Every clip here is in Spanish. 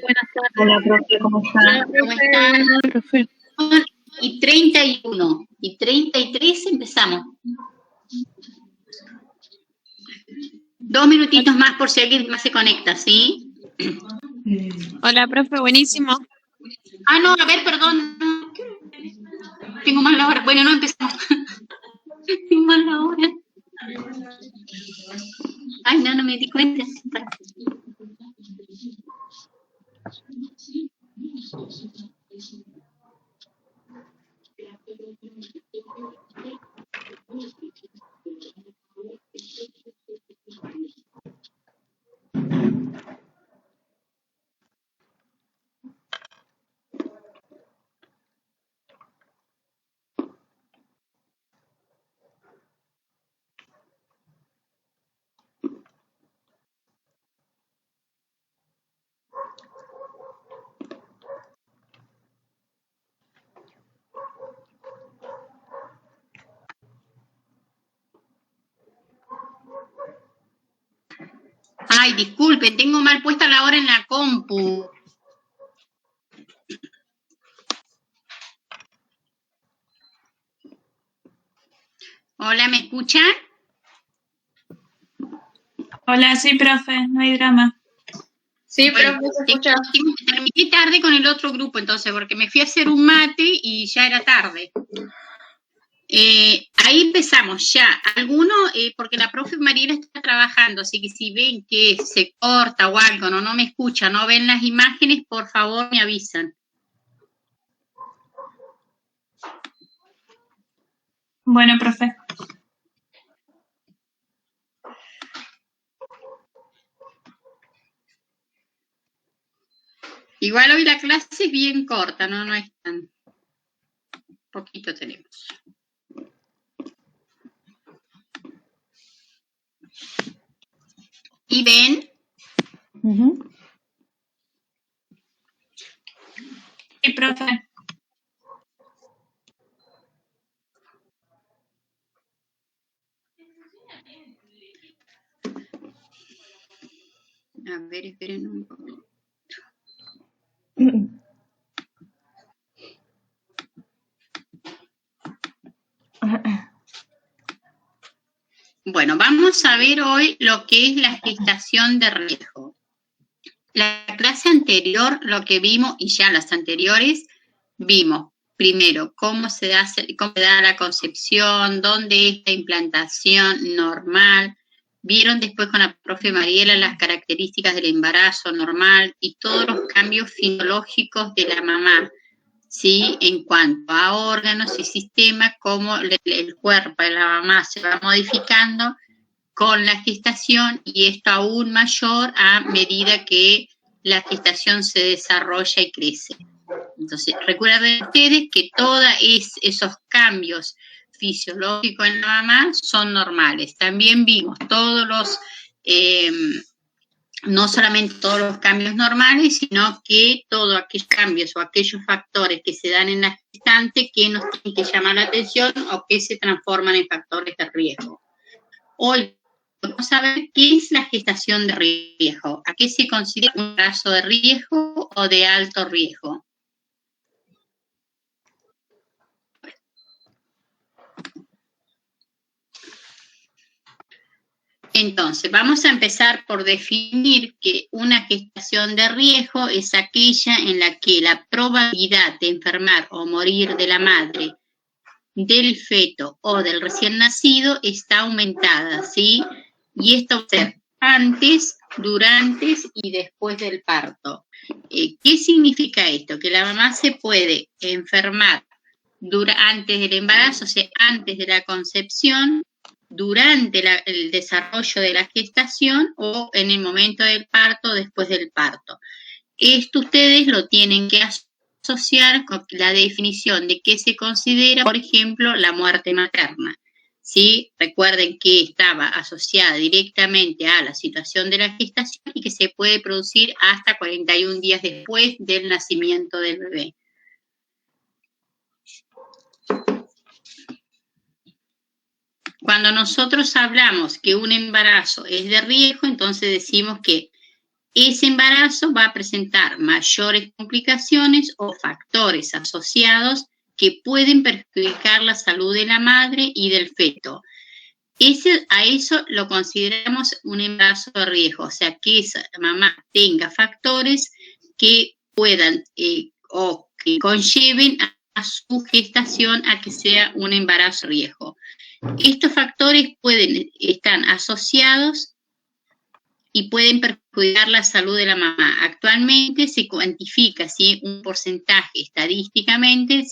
buenas tardes. Hola, profe, ¿cómo está? Hola, ¿Cómo están? profe. Y 31 y 33 empezamos. 2 minutitos más por si alguien más se conecta, ¿sí? Hola, profe, buenísimo. Ah, no, a ver, perdón. Tengo mal la hora. Bueno, no empezamos. Tengo mal la hora. Ay, no me di cuenta. Ay, disculpen, tengo mal puesta la hora en la compu. Hola, ¿me escuchan? Hola, sí, profe, no hay drama. Sí, Bueno, profe, se escucha. terminé tarde con el otro grupo, entonces, porque me fui a hacer un mate y ya era tarde. Ahí empezamos ya. Alguno, porque la profe Mariela está trabajando, así que si ven que se corta o algo, no me escuchan, no ven las imágenes, por favor me avisan. Bueno, profe. Igual hoy la clase es bien corta, no es tan poquito tenemos. ¿Y ven? Sí, profe. A ver, esperen un poco. Bueno, vamos a ver hoy lo que es la gestación de riesgo. La clase anterior, lo que vimos, y ya las anteriores, vimos primero cómo se da la concepción, dónde es la implantación normal. Vieron después con la profe Mariela las características del embarazo normal y todos los cambios fisiológicos de la mamá, ¿sí? En cuanto a órganos y sistemas, cómo el cuerpo de la mamá se va modificando con la gestación, y esto aún mayor a medida que la gestación se desarrolla y crece. Entonces, recuerden ustedes que todos esos cambios fisiológicos en la mamá son normales. También vimos todos los, no solamente todos los cambios normales, sino que todos aquellos cambios o aquellos factores que se dan en la gestante que nos tienen que llamar la atención o que se transforman en factores de riesgo. Hoy vamos a ver qué es la gestación de riesgo. ¿A qué se considera un embarazo de riesgo o de alto riesgo? Entonces, vamos a empezar por definir que una gestación de riesgo es aquella en la que la probabilidad de enfermar o morir de la madre, del feto o del recién nacido está aumentada, ¿sí? Y esto va a ser antes, durante y después del parto. ¿Qué significa esto? Que la mamá se puede enfermar antes del embarazo, o sea, antes de la concepción, durante el desarrollo de la gestación o en el momento del parto, después del parto. Esto ustedes lo tienen que asociar con la definición de qué se considera, por ejemplo, la muerte materna. ¿Sí? Recuerden que estaba asociada directamente a la situación de la gestación y que se puede producir hasta 41 días después del nacimiento del bebé. Cuando nosotros hablamos que un embarazo es de riesgo, entonces decimos que ese embarazo va a presentar mayores complicaciones o factores asociados que pueden perjudicar la salud de la madre y del feto. A eso lo consideramos un embarazo de riesgo, o sea, que esa mamá tenga factores que puedan o que conlleven a su gestación a que sea un embarazo de riesgo. Estos factores están asociados y pueden perjudicar la salud de la mamá. Actualmente se cuantifica, ¿sí?, un porcentaje estadísticamente,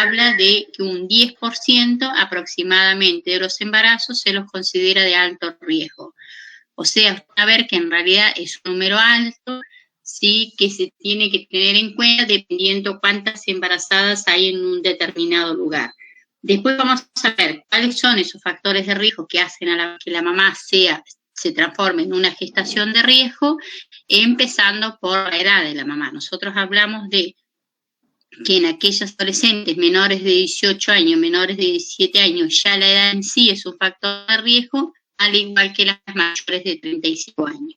habla de que un 10% aproximadamente de los embarazos se los considera de alto riesgo. O sea, a ver que en realidad es un número alto, sí, que se tiene que tener en cuenta dependiendo cuántas embarazadas hay en un determinado lugar. Después vamos a ver cuáles son esos factores de riesgo que hacen que la mamá se transforme en una gestación de riesgo, empezando por la edad de la mamá. Nosotros hablamos de que en aquellos adolescentes menores de 18 años, menores de 17 años, ya la edad en sí es un factor de riesgo, al igual que las mayores de 35 años.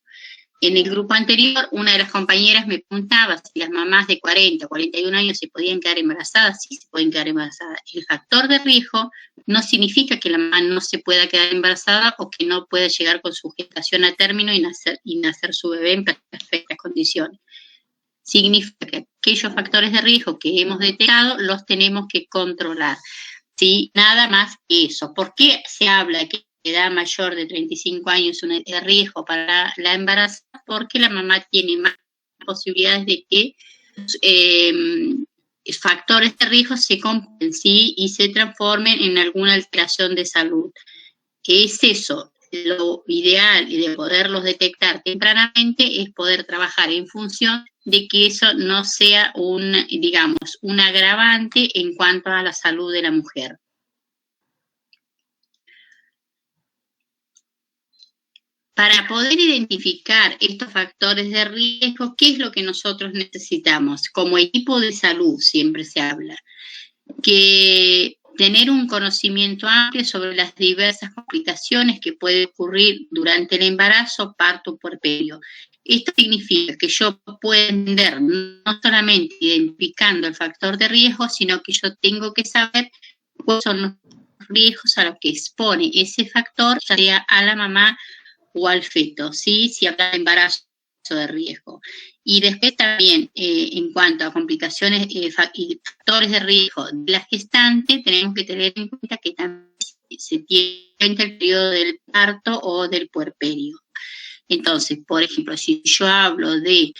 En el grupo anterior, una de las compañeras me preguntaba si las mamás de 40 o 41 años se podían quedar embarazadas. Sí, se pueden quedar embarazadas. El factor de riesgo no significa que la mamá no se pueda quedar embarazada o que no pueda llegar con su gestación a término y nacer su bebé en perfectas condiciones. Significa que aquellos factores de riesgo que hemos detectado los tenemos que controlar. ¿Sí? Nada más que eso. ¿Por qué se habla de que edad mayor de 35 años es un riesgo para la embarazada? Porque la mamá tiene más posibilidades de que factores de riesgo se compensen, ¿sí?, y se transformen en alguna alteración de salud. ¿Qué es eso? Lo ideal de poderlos detectar tempranamente es poder trabajar en función de que eso no sea un agravante en cuanto a la salud de la mujer. Para poder identificar estos factores de riesgo, ¿qué es lo que nosotros necesitamos? Como equipo de salud siempre se habla, que tener un conocimiento amplio sobre las diversas complicaciones que pueden ocurrir durante el embarazo, parto, puerperio. Esto significa que yo puedo entender no solamente identificando el factor de riesgo, sino que yo tengo que saber cuáles son los riesgos a los que expone ese factor, ya sea a la mamá o al feto, ¿sí?, si habla de embarazo de riesgo. Y después también, en cuanto a complicaciones y factores de riesgo de la gestante, tenemos que tener en cuenta que también se tiene en cuenta el periodo del parto o del puerperio. Entonces, por ejemplo, si yo hablo de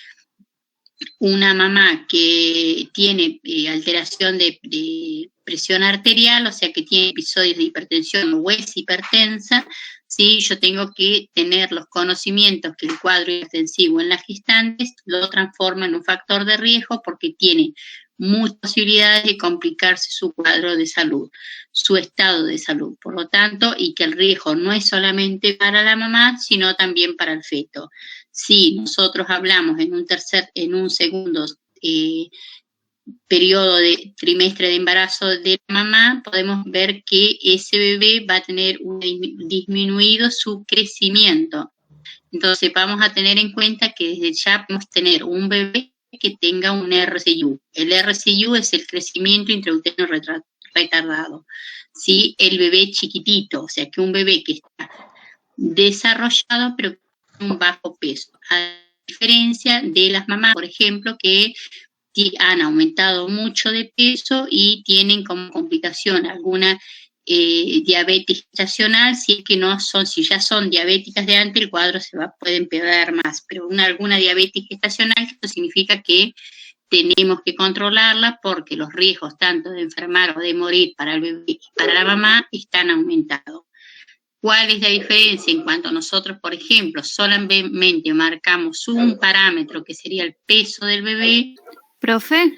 una mamá que tiene alteración de presión arterial, o sea que tiene episodios de hipertensión o es hipertensa, ¿sí?, yo tengo que tener los conocimientos que el cuadro hipertensivo en las gestantes lo transforma en un factor de riesgo porque tiene muchas posibilidades de complicarse su cuadro de salud, su estado de salud. Por lo tanto, y que el riesgo no es solamente para la mamá, sino también para el feto. Si nosotros hablamos en un segundo periodo de trimestre de embarazo de la mamá, podemos ver que ese bebé va a tener disminuido su crecimiento. Entonces vamos a tener en cuenta que desde ya podemos tener un bebé que tenga un RCIU. El RCIU es el crecimiento intrauterino retardado. ¿Sí? El bebé chiquitito, o sea que un bebé que está desarrollado pero con un bajo peso. A diferencia de las mamás, por ejemplo, que han aumentado mucho de peso y tienen como complicación alguna diabetes gestacional, si ya son diabéticas de antes, el cuadro puede empeorar más, pero alguna diabetes gestacional, esto significa que tenemos que controlarla porque los riesgos tanto de enfermar o de morir para el bebé y para la mamá están aumentados. ¿Cuál es la diferencia en cuanto a nosotros, por ejemplo, solamente marcamos un parámetro que sería el peso del bebé? Profe.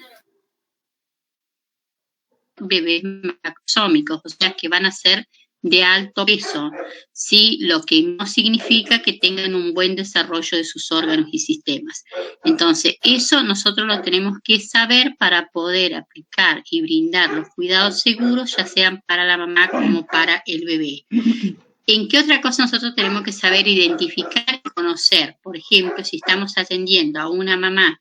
Bebés macrosómicos, o sea que van a ser de alto peso, ¿sí? Lo que no significa que tengan un buen desarrollo de sus órganos y sistemas. Entonces, eso nosotros lo tenemos que saber para poder aplicar y brindar los cuidados seguros, ya sean para la mamá como para el bebé. ¿En qué otra cosa nosotros tenemos que saber identificar y conocer? Por ejemplo, si estamos atendiendo a una mamá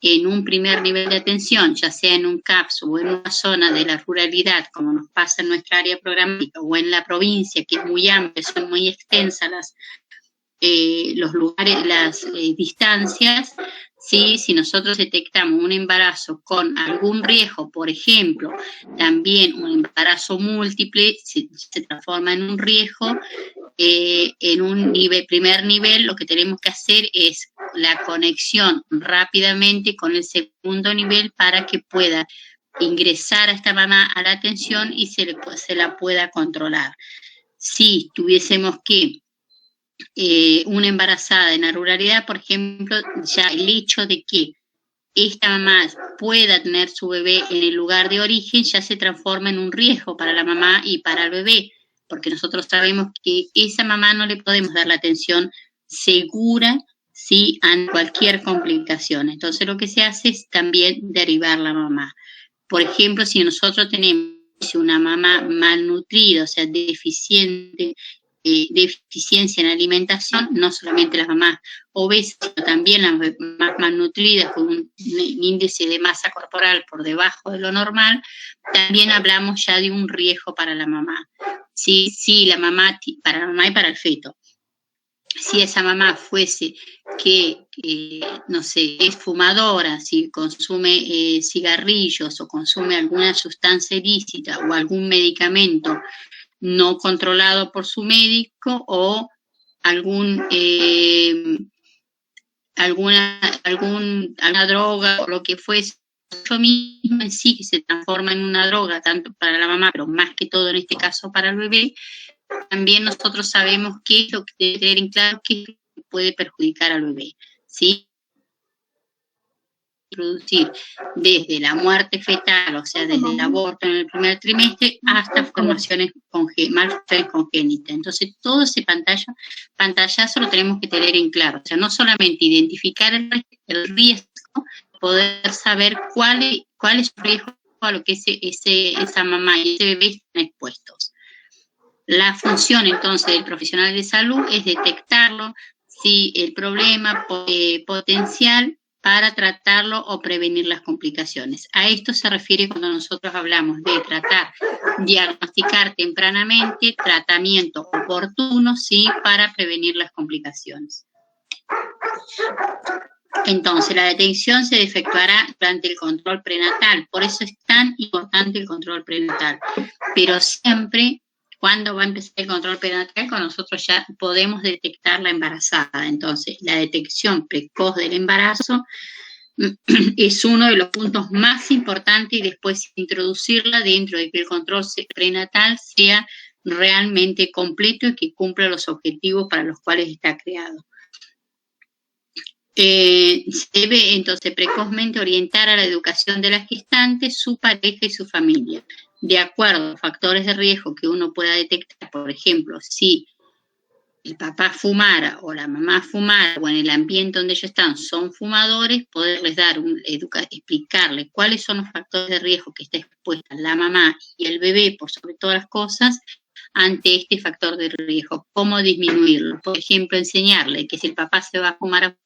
en un primer nivel de atención, ya sea en un CAPS o en una zona de la ruralidad, como nos pasa en nuestra área programática, o en la provincia, que es muy amplia, son muy extensas los lugares, las distancias, ¿sí? Si nosotros detectamos un embarazo con algún riesgo, por ejemplo, también un embarazo múltiple se transforma en un riesgo, en un primer nivel, lo que tenemos que hacer es la conexión rápidamente con el segundo nivel para que pueda ingresar a esta mamá a la atención y se la pueda controlar. Si tuviésemos que una embarazada en la ruralidad, por ejemplo, ya el hecho de que esta mamá pueda tener su bebé en el lugar de origen ya se transforma en un riesgo para la mamá y para el bebé, porque nosotros sabemos que esa mamá no le podemos dar la atención segura, ¿sí?, ante cualquier complicación. Entonces lo que se hace es también derivar la mamá. Por ejemplo, si nosotros tenemos una mamá malnutrida, o sea, deficiente, deficiencia en alimentación, no solamente las mamás obesas, sino también las mamás malnutridas con un índice de masa corporal por debajo de lo normal, también hablamos ya de un riesgo para la mamá. Sí, la mamá, para la mamá y para el feto. Si esa mamá fuese que, no sé, es fumadora, si consume cigarrillos o consume alguna sustancia ilícita o algún medicamento no controlado por su médico o alguna droga o lo que fuese, yo misma en sí que se transforma en una droga, tanto para la mamá, pero más que todo en este caso para el bebé, también nosotros sabemos qué es lo que debe tener en claro, qué es lo que puede perjudicar al bebé, ¿sí? Producir desde la muerte fetal, o sea, desde el aborto en el primer trimestre hasta malformaciones congénitas. Entonces, todo ese pantallazo lo tenemos que tener en claro. O sea, no solamente identificar el riesgo, poder saber cuál es el riesgo a lo que esa mamá y ese bebé están expuestos. La función, entonces, del profesional de salud es detectarlo, si el problema potencial, para tratarlo o prevenir las complicaciones. A esto se refiere cuando nosotros hablamos de tratar, diagnosticar tempranamente, tratamiento oportuno, ¿sí?, para prevenir las complicaciones. Entonces, la detección se efectuará durante el control prenatal, por eso es tan importante el control prenatal, pero siempre, cuando va a empezar el control prenatal, con nosotros ya podemos detectar la embarazada. Entonces, la detección precoz del embarazo es uno de los puntos más importantes y después introducirla dentro de que el control prenatal sea realmente completo y que cumpla los objetivos para los cuales está creado. Se debe entonces precozmente orientar a la educación de la gestante, su pareja y su familia, de acuerdo a factores de riesgo que uno pueda detectar. Por ejemplo, si el papá fumara o la mamá fumara o en el ambiente donde ellos están son fumadores, poderles dar, explicarles cuáles son los factores de riesgo que está expuesta la mamá y el bebé, por sobre todas las cosas, ante este factor de riesgo, cómo disminuirlo. Por ejemplo, enseñarle que si el papá se va a fumar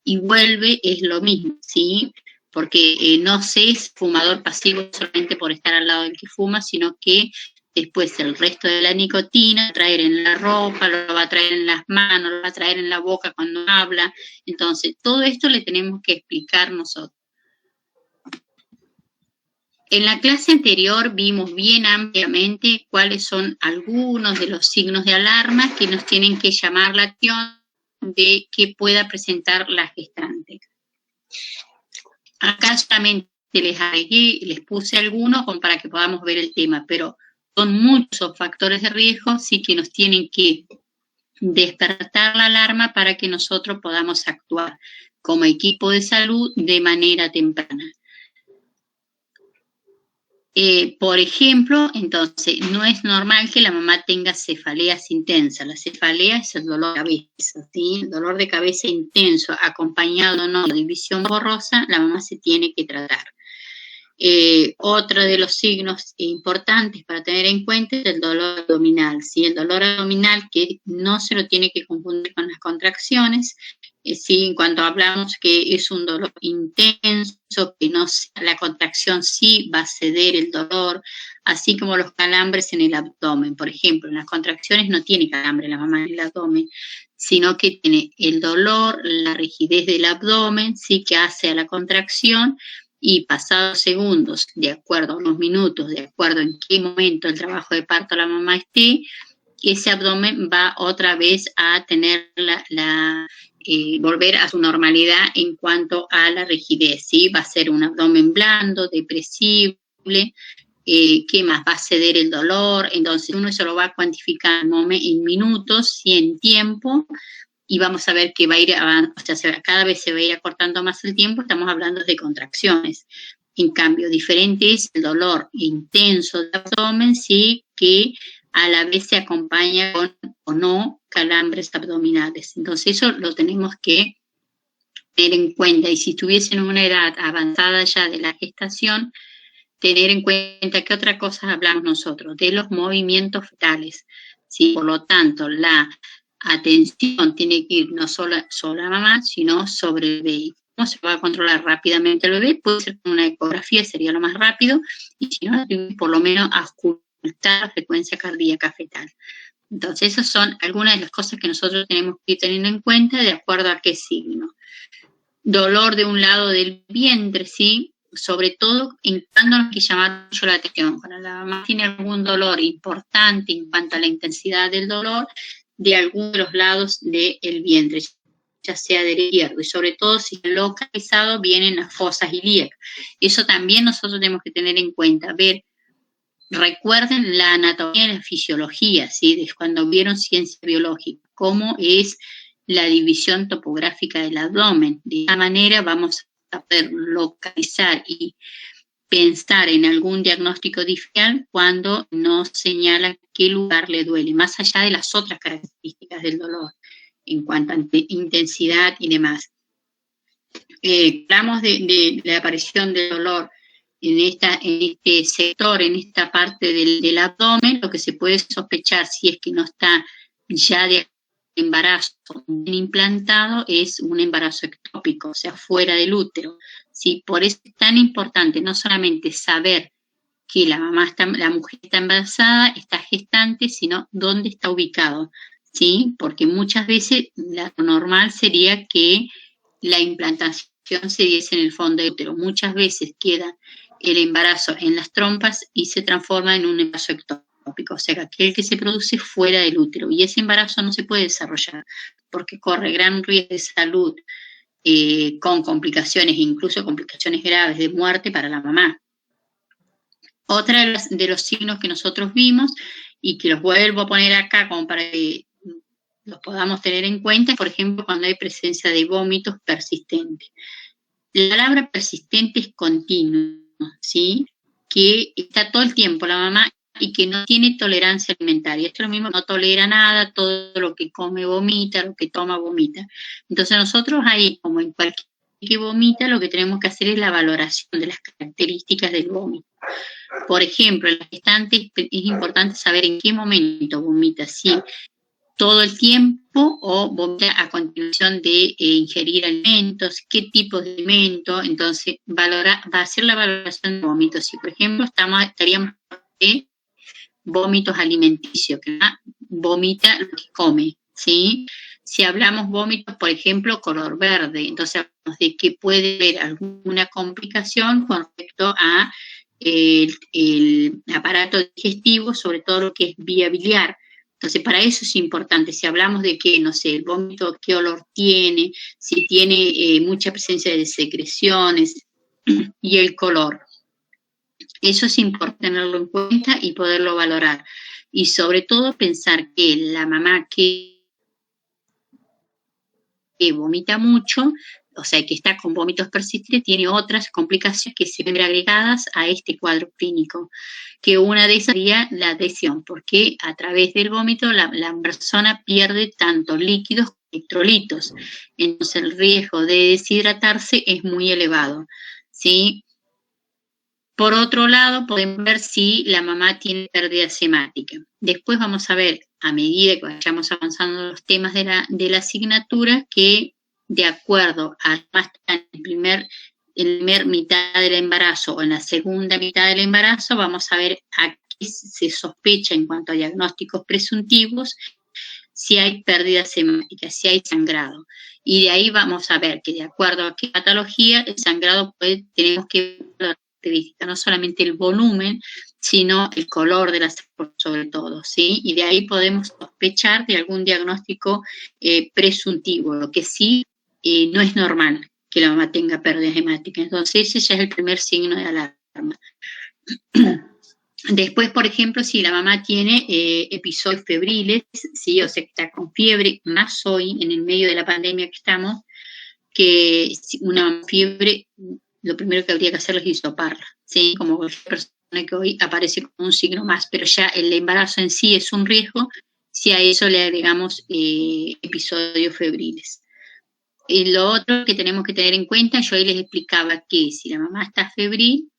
y vuelve, es lo mismo, ¿sí? Porque no se es fumador pasivo solamente por estar al lado del que fuma, sino que después el resto de la nicotina lo va a traer en la ropa, lo va a traer en las manos, lo va a traer en la boca cuando habla. Entonces, todo esto le tenemos que explicar nosotros. En la clase anterior vimos bien ampliamente cuáles son algunos de los signos de alarma que nos tienen que llamar la atención de que pueda presentar la gestante. Acá solamente les agregué, les puse algunos para que podamos ver el tema, pero son muchos factores de riesgo, sí, que nos tienen que despertar la alarma para que nosotros podamos actuar como equipo de salud de manera temprana. Por ejemplo, entonces, no es normal que la mamá tenga cefaleas intensas. La cefalea es el dolor de cabeza, ¿sí? El dolor de cabeza intenso, acompañado o no de visión borrosa, la mamá se tiene que tratar. Otro de los signos importantes para tener en cuenta es el dolor abdominal, ¿sí? El dolor abdominal que no se lo tiene que confundir con las contracciones, ¿sí? En cuanto hablamos que es un dolor intenso, que no, la contracción sí va a ceder el dolor, así como los calambres en el abdomen. Por ejemplo, en las contracciones no tiene calambre la mamá en el abdomen, sino que tiene el dolor, la rigidez del abdomen, sí, que hace a la contracción, y pasados segundos, de acuerdo a unos minutos, de acuerdo en qué momento el trabajo de parto la mamá esté, ese abdomen va otra vez a tener volver a su normalidad en cuanto a la rigidez, ¿sí? Va a ser un abdomen blando, depresible, ¿qué más? Va a ceder el dolor, entonces uno eso lo va a cuantificar en minutos y en tiempo, y vamos a ver que va a ir, o sea, cada vez se va a ir acortando más el tiempo, estamos hablando de contracciones. En cambio, diferente es el dolor intenso del abdomen, sí, que a la vez se acompaña con o no calambres abdominales. Entonces eso lo tenemos que tener en cuenta, y si estuviesen en una edad avanzada ya de la gestación, tener en cuenta que otra cosa hablamos nosotros, de los movimientos fetales, ¿sí? Por lo tanto, la atención tiene que ir no solo sobre la mamá, sino sobre el bebé. ¿Cómo se va a controlar rápidamente el bebé? Puede ser con una ecografía, sería lo más rápido, y si no, por lo menos auscultar la frecuencia cardíaca fetal. Entonces, esas son algunas de las cosas que nosotros tenemos que ir teniendo en cuenta de acuerdo a qué signo. Dolor de un lado del vientre, ¿sí? Sobre todo en cuando nos que llamar mucho la atención. Cuando la mamá tiene algún dolor importante en cuanto a la intensidad del dolor, de alguno de los lados del vientre, ya sea del izquierdo, y sobre todo si localizado vienen las fosas ilíacas. Eso también nosotros tenemos que tener en cuenta, ver, recuerden la anatomía y la fisiología, ¿sí? De cuando vieron ciencia biológica, cómo es la división topográfica del abdomen. De esta manera vamos a poder localizar y pensar en algún diagnóstico diferencial cuando nos señala qué lugar le duele, más allá de las otras características del dolor, en cuanto a intensidad y demás. Hablamos de la aparición del dolor en este sector, en esta parte del abdomen. Lo que se puede sospechar, si es que no está ya de embarazo implantado, es un embarazo ectópico, o sea, fuera del útero. ¿Sí? Por eso es tan importante no solamente saber que la mujer está embarazada, está gestante, sino dónde está ubicado, ¿sí? Porque muchas veces lo normal sería que la implantación se diese en el fondo del útero. Muchas veces queda el embarazo en las trompas y se transforma en un embarazo ectópico, o sea, aquel que se produce fuera del útero, y ese embarazo no se puede desarrollar porque corre gran riesgo de salud, con complicaciones, incluso complicaciones graves de muerte para la mamá. Otra de los signos que nosotros vimos, y que los vuelvo a poner acá como para que los podamos tener en cuenta, por ejemplo, cuando hay presencia de vómitos persistentes. La palabra persistente es continuo, ¿sí? Que está todo el tiempo la mamá y que no tiene tolerancia alimentaria. Esto es lo mismo, no tolera nada, todo lo que come vomita, lo que toma vomita. Entonces nosotros ahí, como en cualquier que vomita, lo que tenemos que hacer es la valoración de las características del vómito. Por ejemplo, en la gestante es importante saber en qué momento vomita, si todo el tiempo o vomita a continuación de ingerir alimentos, qué tipo de alimento. Entonces va a hacer la valoración de vómitos. Si por ejemplo estaríamos de vómitos alimenticios, que vomita lo que come, ¿sí? Si hablamos vómitos, por ejemplo, color verde, entonces hablamos de que puede haber alguna complicación con respecto a el aparato digestivo, sobre todo lo que es vía biliar. Entonces, para eso es importante, si hablamos de que, no sé, el vómito, qué olor tiene, si tiene mucha presencia de secreciones y el color. Eso es importante tenerlo en cuenta y poderlo valorar. Y sobre todo pensar que la mamá que vomita mucho, o sea, que está con vómitos persistentes, tiene otras complicaciones que se ven agregadas a este cuadro clínico, que una de esas sería la adhesión, porque a través del vómito la persona pierde tanto líquidos como electrolitos, entonces el riesgo de deshidratarse es muy elevado, ¿sí? Por otro lado, podemos ver si la mamá tiene pérdida semática. Después vamos a ver, a medida que vayamos avanzando los temas de la asignatura, que de acuerdo a más en la primer mitad del embarazo o en la segunda mitad del embarazo, vamos a ver a qué se sospecha en cuanto a diagnósticos presuntivos, si hay pérdida semática, si hay sangrado. Y de ahí vamos a ver que de acuerdo a qué patología, el sangrado tenemos que ver no solamente el volumen, sino el color de la sangre sobre todo, ¿sí? Y de ahí podemos sospechar de algún diagnóstico presuntivo, lo que sí no es normal que la mamá tenga pérdida hemática. Entonces ese ya es el primer signo de alarma. Después, por ejemplo, si la mamá tiene episodios febriles, ¿sí? O sea, que está con fiebre, más hoy, en el medio de la pandemia que estamos, que una fiebre, lo primero que habría que hacer es hisoparla, ¿sí? Como cualquier persona que hoy aparece como un signo más, pero ya el embarazo en sí es un riesgo si a eso le agregamos episodios febriles. Y lo otro que tenemos que tener en cuenta, yo ahí les explicaba que si la mamá está febril,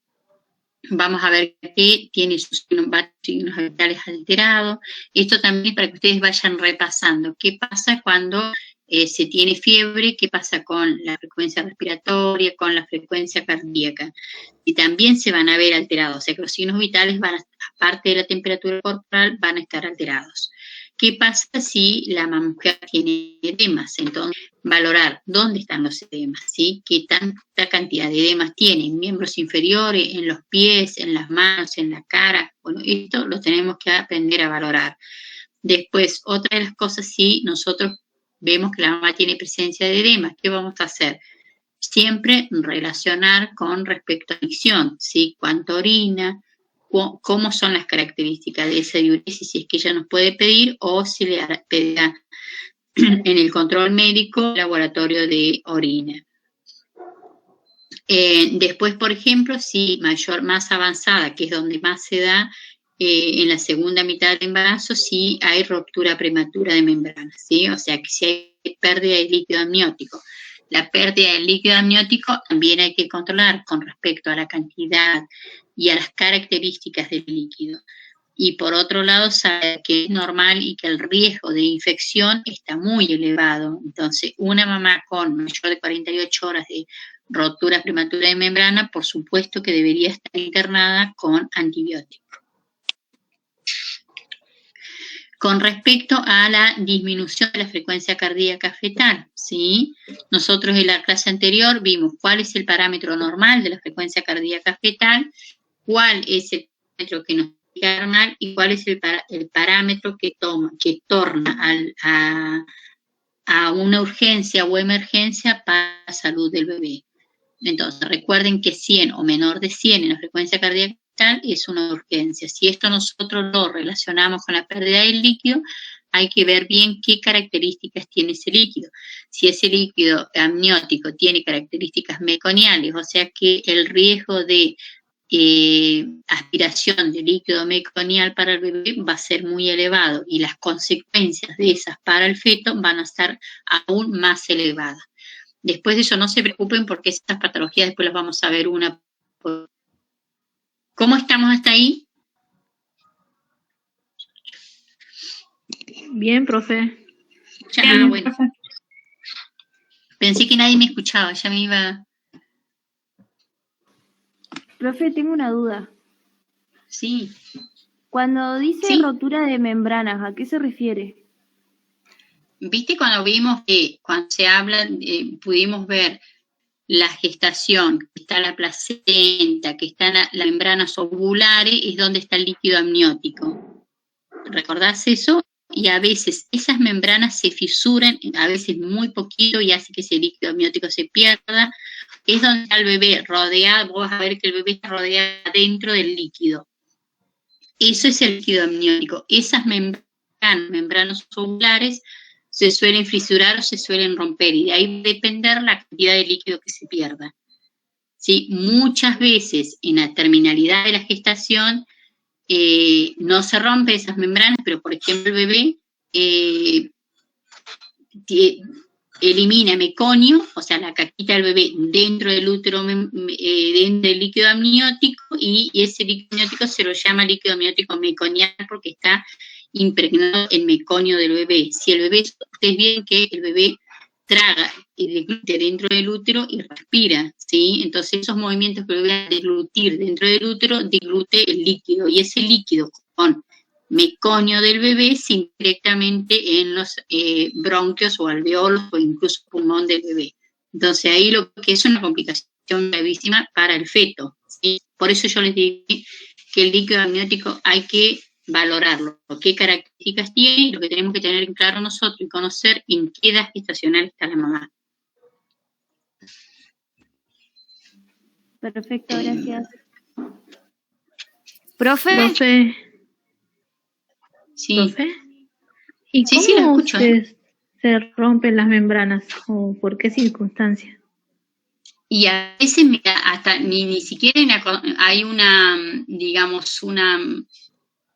vamos a ver que tiene sus signos vitales alterados. Esto también para que ustedes vayan repasando qué pasa cuando se tiene fiebre, qué pasa con la frecuencia respiratoria, con la frecuencia cardíaca. Y también se van a ver alterados, o sea que los signos vitales, aparte de la temperatura corporal, van a estar alterados. ¿Qué pasa si la mujer tiene edemas? Entonces, valorar dónde están los edemas, ¿sí? Qué tanta cantidad de edemas tiene en miembros inferiores, en los pies, en las manos, en la cara. Bueno, esto lo tenemos que aprender a valorar. Después, otra de las cosas, si nosotros vemos que la mamá tiene presencia de edemas, ¿qué vamos a hacer? Siempre relacionar con respecto a adicción, ¿sí? Cuánto orina, cómo son las características de esa diuresis, si es que ella nos puede pedir o si le pedirá en el control médico laboratorio de orina. Después, por ejemplo, si más avanzada, que es donde más se da en la segunda mitad del embarazo, si hay ruptura prematura de membranas, ¿sí? O sea que si hay pérdida de líquido amniótico. La pérdida del líquido amniótico también hay que controlar con respecto a la cantidad y a las características del líquido. Y por otro lado, sabe que es normal y que el riesgo de infección está muy elevado. Entonces, una mamá con mayor de 48 horas de rotura prematura de membrana, por supuesto que debería estar internada con antibiótico. Con respecto a la disminución de la frecuencia cardíaca fetal, ¿sí? Nosotros en la clase anterior vimos cuál es el parámetro normal de la frecuencia cardíaca fetal, cuál es el parámetro que nos indica normal y cuál es el parámetro que torna a una urgencia o emergencia para la salud del bebé. Entonces, recuerden que 100 o menor de 100 en la frecuencia cardíaca fetal es una urgencia. Si esto nosotros lo relacionamos con la pérdida del líquido, hay que ver bien qué características tiene ese líquido. Si ese líquido amniótico tiene características meconiales, o sea que el riesgo de aspiración de líquido meconial para el bebé va a ser muy elevado y las consecuencias de esas para el feto van a estar aún más elevadas. Después de eso no se preocupen porque esas patologías después las vamos a ver una por una. ¿Cómo estamos hasta ahí? Bien, profe. Bien, Bueno. profe. Pensé que nadie me escuchaba, ya me iba. Profe, tengo una duda. Sí. Cuando dice Sí. rotura de membranas, ¿a qué se refiere? ¿Viste cuando vimos que cuando se habla, pudimos ver la gestación, que está la placenta, que están las membranas ovulares, es donde está el líquido amniótico? ¿Recordás eso? Y a veces esas membranas se fisuran, a veces muy poquito, y hace que ese líquido amniótico se pierda. Es donde está el bebé rodeado, vos vas a ver que el bebé está rodeado dentro del líquido. Eso es el líquido amniótico. Esas membranas ovulares, se suelen fisurar o se suelen romper, y de ahí va a depender la cantidad de líquido que se pierda. ¿Sí? Muchas veces en la terminalidad de la gestación no se rompen esas membranas, pero por ejemplo el bebé elimina meconio, o sea la caquita del bebé dentro del útero, dentro del líquido amniótico, y ese líquido amniótico se lo llama líquido amniótico meconial porque está impregnado en meconio del bebé. Si el bebé, ustedes ven que el bebé traga y deglute dentro del útero y respira, ¿sí? Entonces esos movimientos que el bebé va a deglutir dentro del útero, deglute el líquido, y ese líquido con meconio del bebé se integra directamente en los bronquios o alveolos o incluso pulmón del bebé. Entonces ahí lo que es una complicación gravísima para el feto, ¿sí? Por eso yo les digo que el líquido amniótico hay que valorarlo, qué características tiene, y lo que tenemos que tener en claro nosotros y conocer en qué edad gestacional está la mamá. Perfecto, gracias. ¿Profe? Profe, Sí, profe. ¿Y Sí, cómo sí, la escucho, se rompen las membranas? ¿O por qué circunstancia? y a veces mira, hasta ni siquiera hay una, digamos,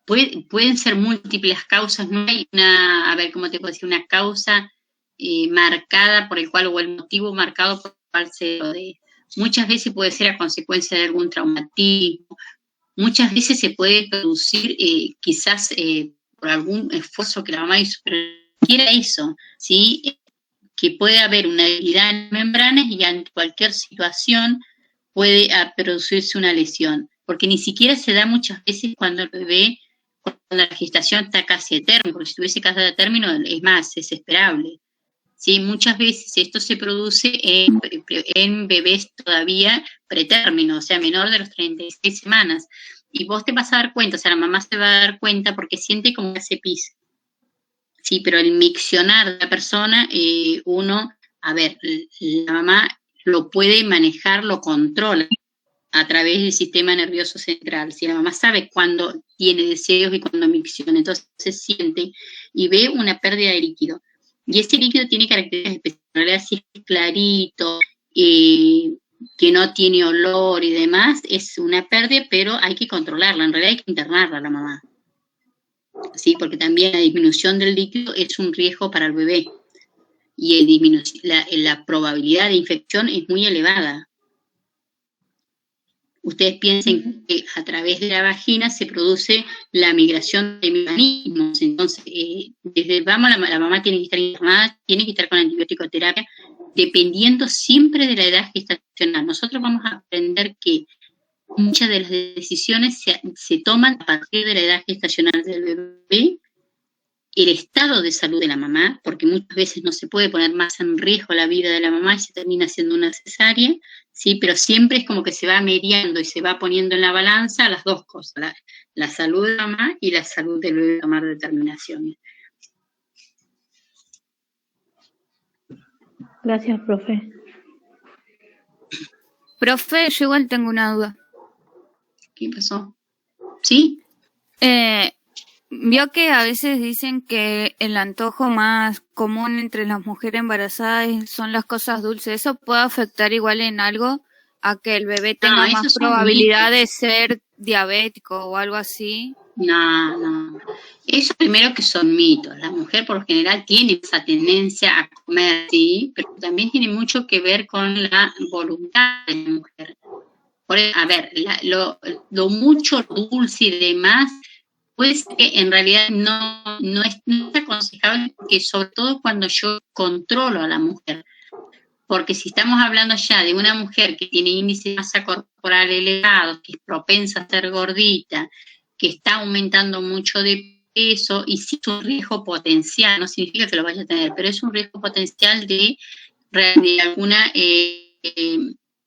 pueden ser múltiples causas, no hay una, a ver, ¿cómo te puedo decir? Una causa marcada por el cual, o el motivo marcado por el cual se lo dé. Muchas veces puede ser a consecuencia de algún traumatismo, muchas veces se puede producir quizás por algún esfuerzo que la mamá hizo, pero ni siquiera eso, ¿sí? Que puede haber una debilidad en las membranas y ante cualquier situación puede producirse una lesión, porque ni siquiera se da muchas veces cuando el bebé, cuando la gestación está casi a término, porque si estuviese casi a término es más, es esperable. Sí, muchas veces esto se produce en bebés todavía pretérmino, o sea, menor de los 36 semanas. Y vos te vas a dar cuenta, o sea, la mamá se va a dar cuenta porque siente como que hace pis. Sí, pero el miccionar de la persona, a ver, la mamá lo puede manejar, lo controla a través del sistema nervioso central. Si la mamá sabe cuándo tiene deseos y cuándo micciona, entonces se siente y ve una pérdida de líquido. Y ese líquido tiene características especiales, en realidad si es clarito, que no tiene olor y demás, es una pérdida, pero hay que controlarla, en realidad hay que internarla a la mamá. Sí, porque también la disminución del líquido es un riesgo para el bebé. Y la probabilidad de infección es muy elevada. Ustedes piensen que a través de la vagina se produce la migración de mecanismos. Entonces, la mamá tiene que estar internada, tiene que estar con antibiótico-terapia, dependiendo siempre de la edad gestacional. Nosotros vamos a aprender que muchas de las decisiones se toman a partir de la edad gestacional del bebé, el estado de salud de la mamá, porque muchas veces no se puede poner más en riesgo la vida de la mamá y se termina haciendo una cesárea, ¿sí? Pero siempre es como que se va mediando y se va poniendo en la balanza las dos cosas, la salud de la mamá y la salud del bebé, tomar determinaciones. Gracias, profe. Profe, yo igual tengo una duda. ¿Qué pasó? ¿Sí? Vio que a veces dicen que el antojo más común entre las mujeres embarazadas son las cosas dulces. ¿Eso puede afectar igual en algo a que el bebé tenga más probabilidad de ser diabético o algo así? No. Eso primero que son mitos. La mujer por lo general tiene esa tendencia a comer, sí, pero también tiene mucho que ver con la voluntad de la mujer. A ver, lo mucho dulce y demás, pues que en realidad no es aconsejable, porque sobre todo cuando yo controlo a la mujer. Porque si estamos hablando ya de una mujer que tiene índice de masa corporal elevado, que es propensa a ser gordita, que está aumentando mucho de peso, y sí es un riesgo potencial, no significa que lo vaya a tener, pero es un riesgo potencial de alguna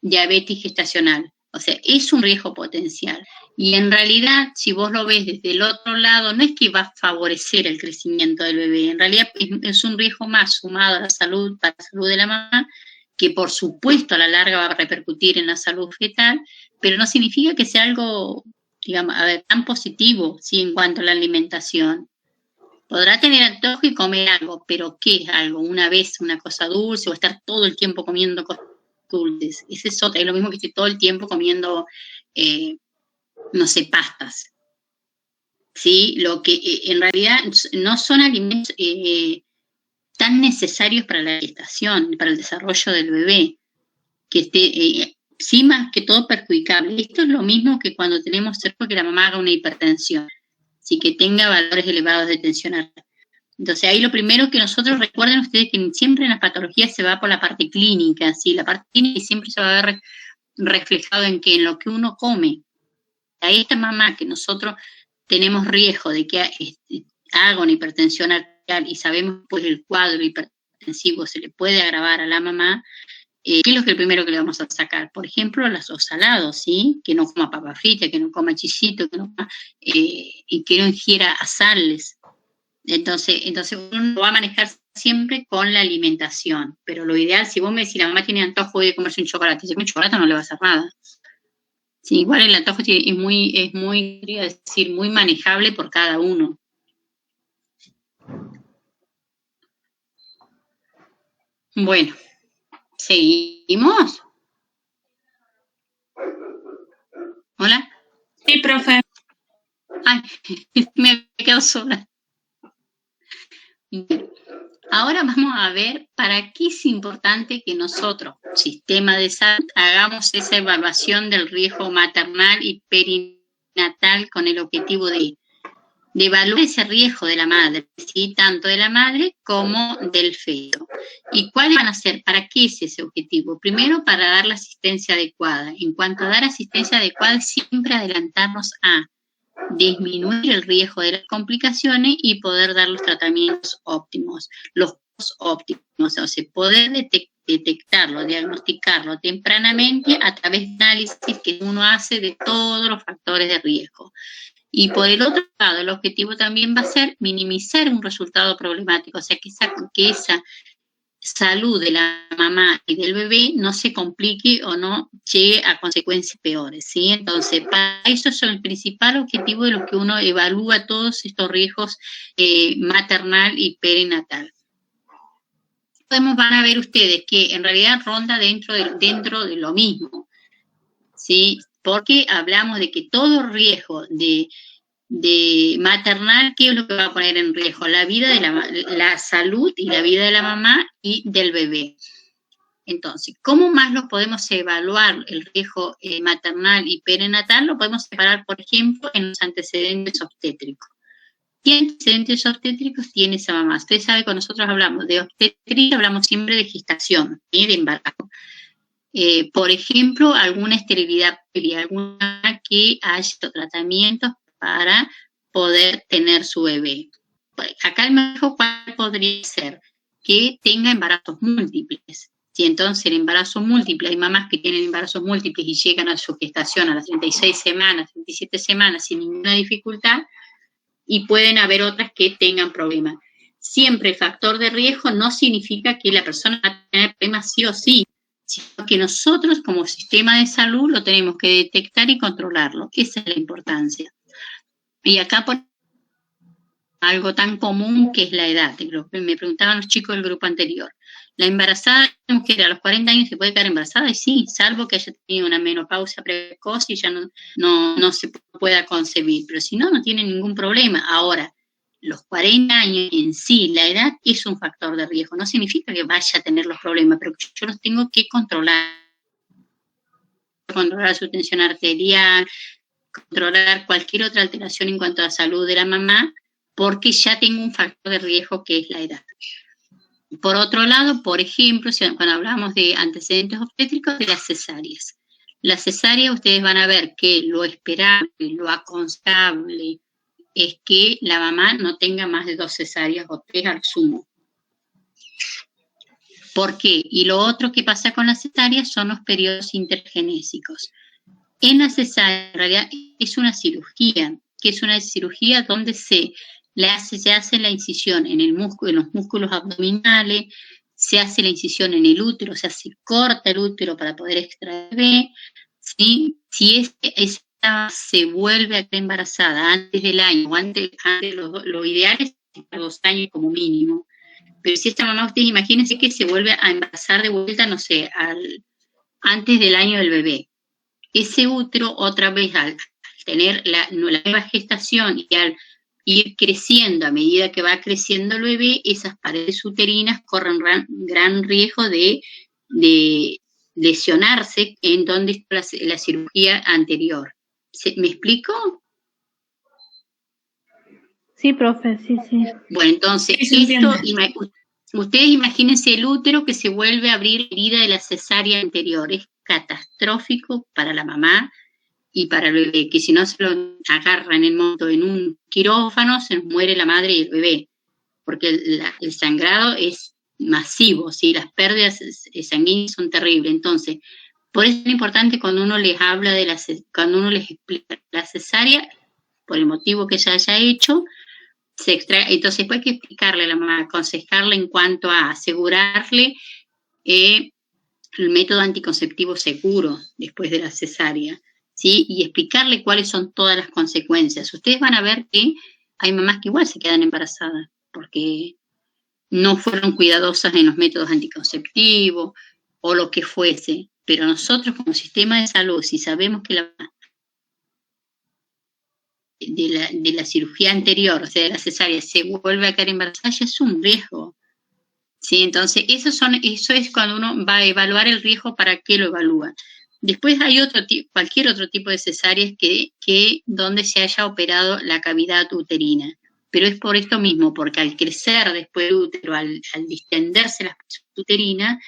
diabetes gestacional. O sea, es un riesgo potencial. Y en realidad, si vos lo ves desde el otro lado, no es que va a favorecer el crecimiento del bebé. En realidad es un riesgo más sumado a la salud, para la salud de la mamá, que por supuesto a la larga va a repercutir en la salud fetal, pero no significa que sea algo, digamos, tan positivo, ¿sí? En cuanto a la alimentación. Podrá tener antojo y comer algo, pero ¿qué es algo? Una vez una cosa dulce, o estar todo el tiempo comiendo cosas dulces. Es lo mismo que estoy todo el tiempo comiendo, no sé, pastas. ¿Sí? Lo que en realidad no son alimentos tan necesarios para la gestación, para el desarrollo del bebé. Que sí, más que todo perjudicable. Esto es lo mismo que cuando tenemos cerca que la mamá haga una hipertensión, así que tenga valores elevados de tensión arterial. Entonces ahí lo primero que nosotros, recuerden ustedes que siempre en las patologías se va por la parte clínica, ¿sí? La parte clínica siempre se va a ver reflejado en que en lo que uno come. A esta mamá que nosotros tenemos riesgo de que haga una hipertensión arterial y sabemos pues el cuadro hipertensivo se le puede agravar a la mamá, ¿qué es lo primero que le vamos a sacar? Por ejemplo, los salados, ¿sí? Que no coma papa frita, que no coma chisito, que no coma, y que no ingiera sales. Entonces uno lo va a manejar siempre con la alimentación, pero lo ideal, si vos me decís la mamá tiene antojo de comerse un chocolate, si come chocolate no le va a hacer nada. Sí, igual el antojo es muy, quería decir, muy manejable por cada uno. Bueno, ¿seguimos? ¿Hola? Sí, profe. Ay, me quedo sola. Ahora vamos a ver para qué es importante que nosotros, sistema de salud, hagamos esa evaluación del riesgo maternal y perinatal con el objetivo de evaluar ese riesgo de la madre, ¿sí? Tanto de la madre como del feto. ¿Y cuáles van a ser? ¿Para qué es ese objetivo? Primero, para dar la asistencia adecuada. En cuanto a dar asistencia adecuada, siempre adelantarnos a disminuir el riesgo de las complicaciones y poder dar los tratamientos óptimos, los óptimos, o sea, poder detectarlo, diagnosticarlo tempranamente a través de análisis que uno hace de todos los factores de riesgo. Y por el otro lado, el objetivo también va a ser minimizar un resultado problemático, o sea, que esa salud de la mamá y del bebé no se complique o no llegue a consecuencias peores, ¿sí? Entonces, para eso es el principal objetivo de lo que uno evalúa todos estos riesgos maternal y perinatal. Van a ver ustedes que en realidad ronda dentro de lo mismo, ¿sí? Porque hablamos de que todo riesgo de maternal, ¿qué es lo que va a poner en riesgo? La vida de la salud y la vida de la mamá y del bebé. Entonces, ¿cómo más lo podemos evaluar el riesgo maternal y perinatal? Lo podemos separar, por ejemplo, en los antecedentes obstétricos. ¿Qué antecedentes obstétricos tiene esa mamá? Usted sabe, cuando nosotros hablamos de obstetricia, hablamos siempre de gestación, ¿sí? De embarazo. Por ejemplo, alguna esterilidad previa, alguna que haya tratamientos para poder tener su bebé. Acá el mejor cuál podría ser que tenga embarazos múltiples. Si entonces el embarazo múltiple, hay mamás que tienen embarazos múltiples y llegan a su gestación a las 36 semanas, 37 semanas sin ninguna dificultad, y pueden haber otras que tengan problemas. Siempre el factor de riesgo no significa que la persona va a tener problemas sí o sí, sino que nosotros como sistema de salud lo tenemos que detectar y controlarlo. Esa es la importancia. Y acá por algo tan común que es la edad. Me preguntaban los chicos del grupo anterior. La embarazada, mujer a los 40 años se puede quedar embarazada, y sí, salvo que haya tenido una menopausia precoz y ya no se pueda concebir, pero si no, no tiene ningún problema. Ahora, los 40 años en sí, la edad es un factor de riesgo, no significa que vaya a tener los problemas, pero yo los tengo que controlar su tensión arterial, controlar cualquier otra alteración en cuanto a la salud de la mamá, porque ya tengo un factor de riesgo que es la edad. Por otro lado, por ejemplo, cuando hablamos de antecedentes obstétricos, de las cesáreas. La cesárea, ustedes van a ver que lo esperable, lo aconsejable, es que la mamá no tenga más de 2 cesáreas o 3 al sumo. ¿Por qué? Y lo otro que pasa con las cesáreas son los periodos intergenésicos. En la cesárea, en realidad, es una cirugía, que es una cirugía donde se hace la incisión en los músculos abdominales, se hace la incisión en el útero, o sea, se corta el útero para poder extraer el bebé, ¿sí? Si esta se vuelve a quedar embarazada antes del año, o antes lo ideal es 2 años como mínimo, pero si esta mamá, ustedes imagínense que se vuelve a embarazar de vuelta, no sé, antes del año del bebé. Ese útero, otra vez, al tener la nueva gestación y al ir creciendo, a medida que va creciendo el bebé, esas paredes uterinas corren gran riesgo de lesionarse en donde está la cirugía anterior. ¿Me explico? Sí, profe, sí. Bueno, entonces, ustedes imagínense el útero que se vuelve a abrir herida de la cesárea anterior. Es catastrófico para la mamá y para el bebé, que si no se lo agarra en el momento en un quirófano, se nos muere la madre y el bebé, porque el sangrado es masivo, ¿sí? Las pérdidas sanguíneas son terribles. Entonces, por eso es importante cuando uno les habla cuando uno les explica la cesárea, por el motivo que ella haya hecho, se extrae. Entonces, después hay que explicarle a la mamá, aconsejarle en cuanto a asegurarle el método anticonceptivo seguro después de la cesárea, ¿sí? Y explicarle cuáles son todas las consecuencias. Ustedes van a ver que hay mamás que igual se quedan embarazadas porque no fueron cuidadosas en los métodos anticonceptivos o lo que fuese, pero nosotros como sistema de salud, si sabemos que de la cirugía anterior, o sea, de la cesárea, se vuelve a quedar embarazada, ya es un riesgo. ¿Sí? Entonces, eso es cuando uno va a evaluar el riesgo, ¿para qué lo evalúa? Después hay cualquier otro tipo de cesáreas que donde se haya operado la cavidad uterina, pero es por esto mismo, porque al crecer después el útero, al distenderse la uterina,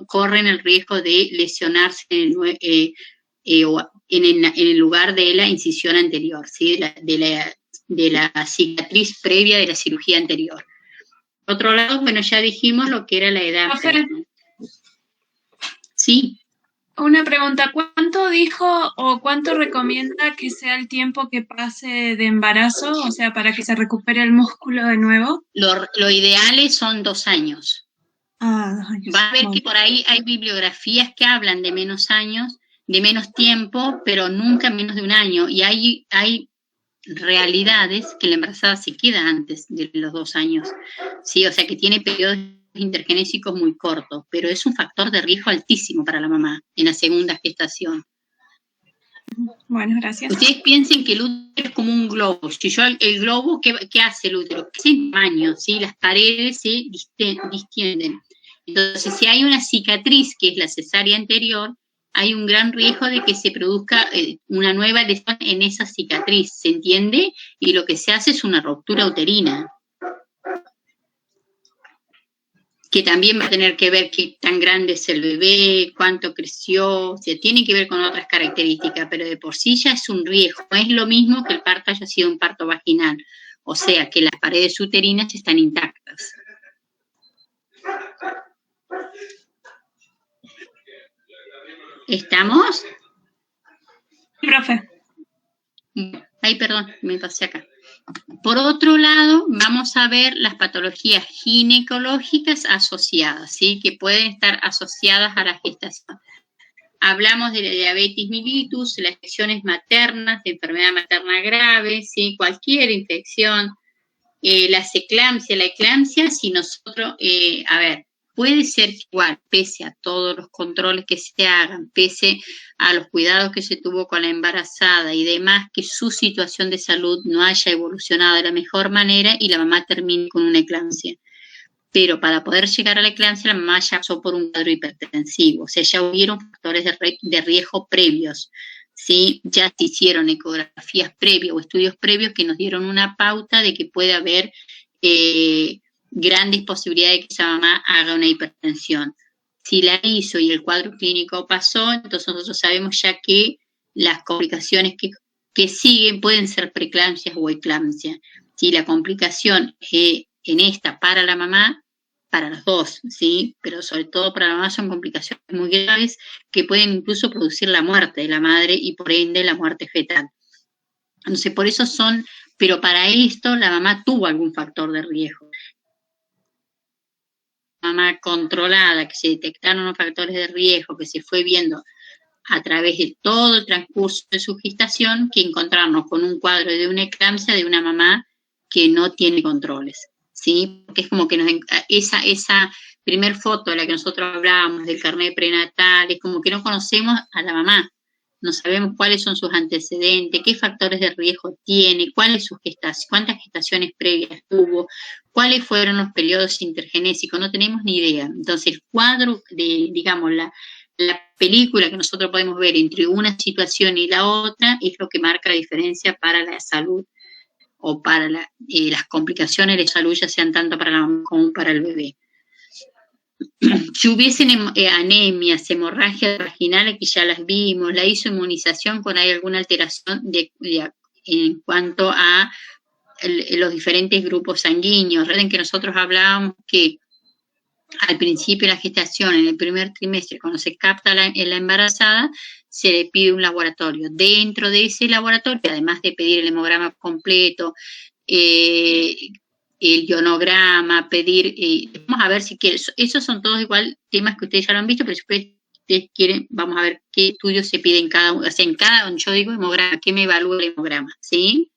corren el riesgo de lesionarse en el lugar de la incisión anterior, ¿sí? de la cicatriz previa de la cirugía anterior. Por otro lado, bueno, ya dijimos lo que era la edad. Sí. Una pregunta, ¿cuánto dijo o cuánto recomienda que sea el tiempo que pase de embarazo, o sea, para que se recupere el músculo de nuevo? Lo ideal son 2 años. 2 años. Va a ver que por ahí hay bibliografías que hablan de menos años, de menos tiempo, pero nunca menos de 1 año. Y hay realidades que la embarazada se queda antes de los 2 años, ¿sí? O sea, que tiene periodos intergenésicos muy cortos, pero es un factor de riesgo altísimo para la mamá en la segunda gestación. Bueno, gracias. Ustedes piensen que el útero es como un globo. Si el globo, ¿qué hace el útero? Crece en tamaño, ¿sí? Las paredes se distienden. Entonces, si hay una cicatriz, que es la cesárea anterior, hay un gran riesgo de que se produzca una nueva lesión en esa cicatriz, ¿se entiende? Y lo que se hace es una ruptura uterina, que también va a tener que ver qué tan grande es el bebé, cuánto creció, o sea, tiene que ver con otras características, pero de por sí ya es un riesgo. No es lo mismo que el parto haya sido un parto vaginal, o sea, que las paredes uterinas están intactas. ¿Estamos? Sí, profe. Ay, perdón, me pasé acá. Por otro lado, vamos a ver las patologías ginecológicas asociadas, ¿sí? Que pueden estar asociadas a la gestación. Hablamos de la diabetes mellitus, las infecciones maternas, de enfermedad materna grave, ¿sí? Cualquier infección, la eclampsia, si nosotros, puede ser que igual, pese a todos los controles que se hagan, pese a los cuidados que se tuvo con la embarazada y demás, que su situación de salud no haya evolucionado de la mejor manera y la mamá termine con una eclampsia. Pero para poder llegar a la eclampsia, la mamá ya pasó por un cuadro hipertensivo, o sea, ya hubieron factores de riesgo previos, ¿sí? Ya se hicieron ecografías previas o estudios previos que nos dieron una pauta de que puede haber grandes posibilidades de que esa mamá haga una hipertensión. Si la hizo y el cuadro clínico pasó, entonces nosotros sabemos ya que las complicaciones que siguen pueden ser preeclampsias o eclampsia. Si la complicación en esta para la mamá, para los dos, ¿sí? Pero sobre todo para la mamá son complicaciones muy graves que pueden incluso producir la muerte de la madre y por ende la muerte fetal. Entonces por eso pero para esto la mamá tuvo algún factor de riesgo. Mamá controlada, que se detectaron los factores de riesgo, que se fue viendo a través de todo el transcurso de su gestación, que encontrarnos con un cuadro de una eclampsia de una mamá que no tiene controles, ¿sí? Porque es como que esa primer foto de la que nosotros hablábamos, del carnet prenatal, es como que no conocemos a la mamá, no sabemos cuáles son sus antecedentes, qué factores de riesgo tiene, cuántas gestaciones previas tuvo, cuáles fueron los periodos intergenésicos, no tenemos ni idea. Entonces el cuadro de, digamos, La película que nosotros podemos ver entre una situación y la otra es lo que marca la diferencia para la salud o para las complicaciones de salud, ya sean tanto para la mamá como para el bebé. Si hubiesen anemias, hemorragias vaginales, que ya las vimos, la isoinmunización cuando hay alguna alteración en cuanto a los diferentes grupos sanguíneos. Recuerden que nosotros hablábamos que al principio de la gestación, en el primer trimestre, cuando se capta la embarazada, se le pide un laboratorio. Dentro de ese laboratorio, además de pedir el hemograma completo, el ionograma, vamos a ver si quieren, esos son todos igual temas que ustedes ya lo han visto, pero si ustedes quieren, vamos a ver qué estudios se piden en cada uno, o sea, en cada, yo digo hemograma, ¿qué me evalúa el hemograma? ¿Sí?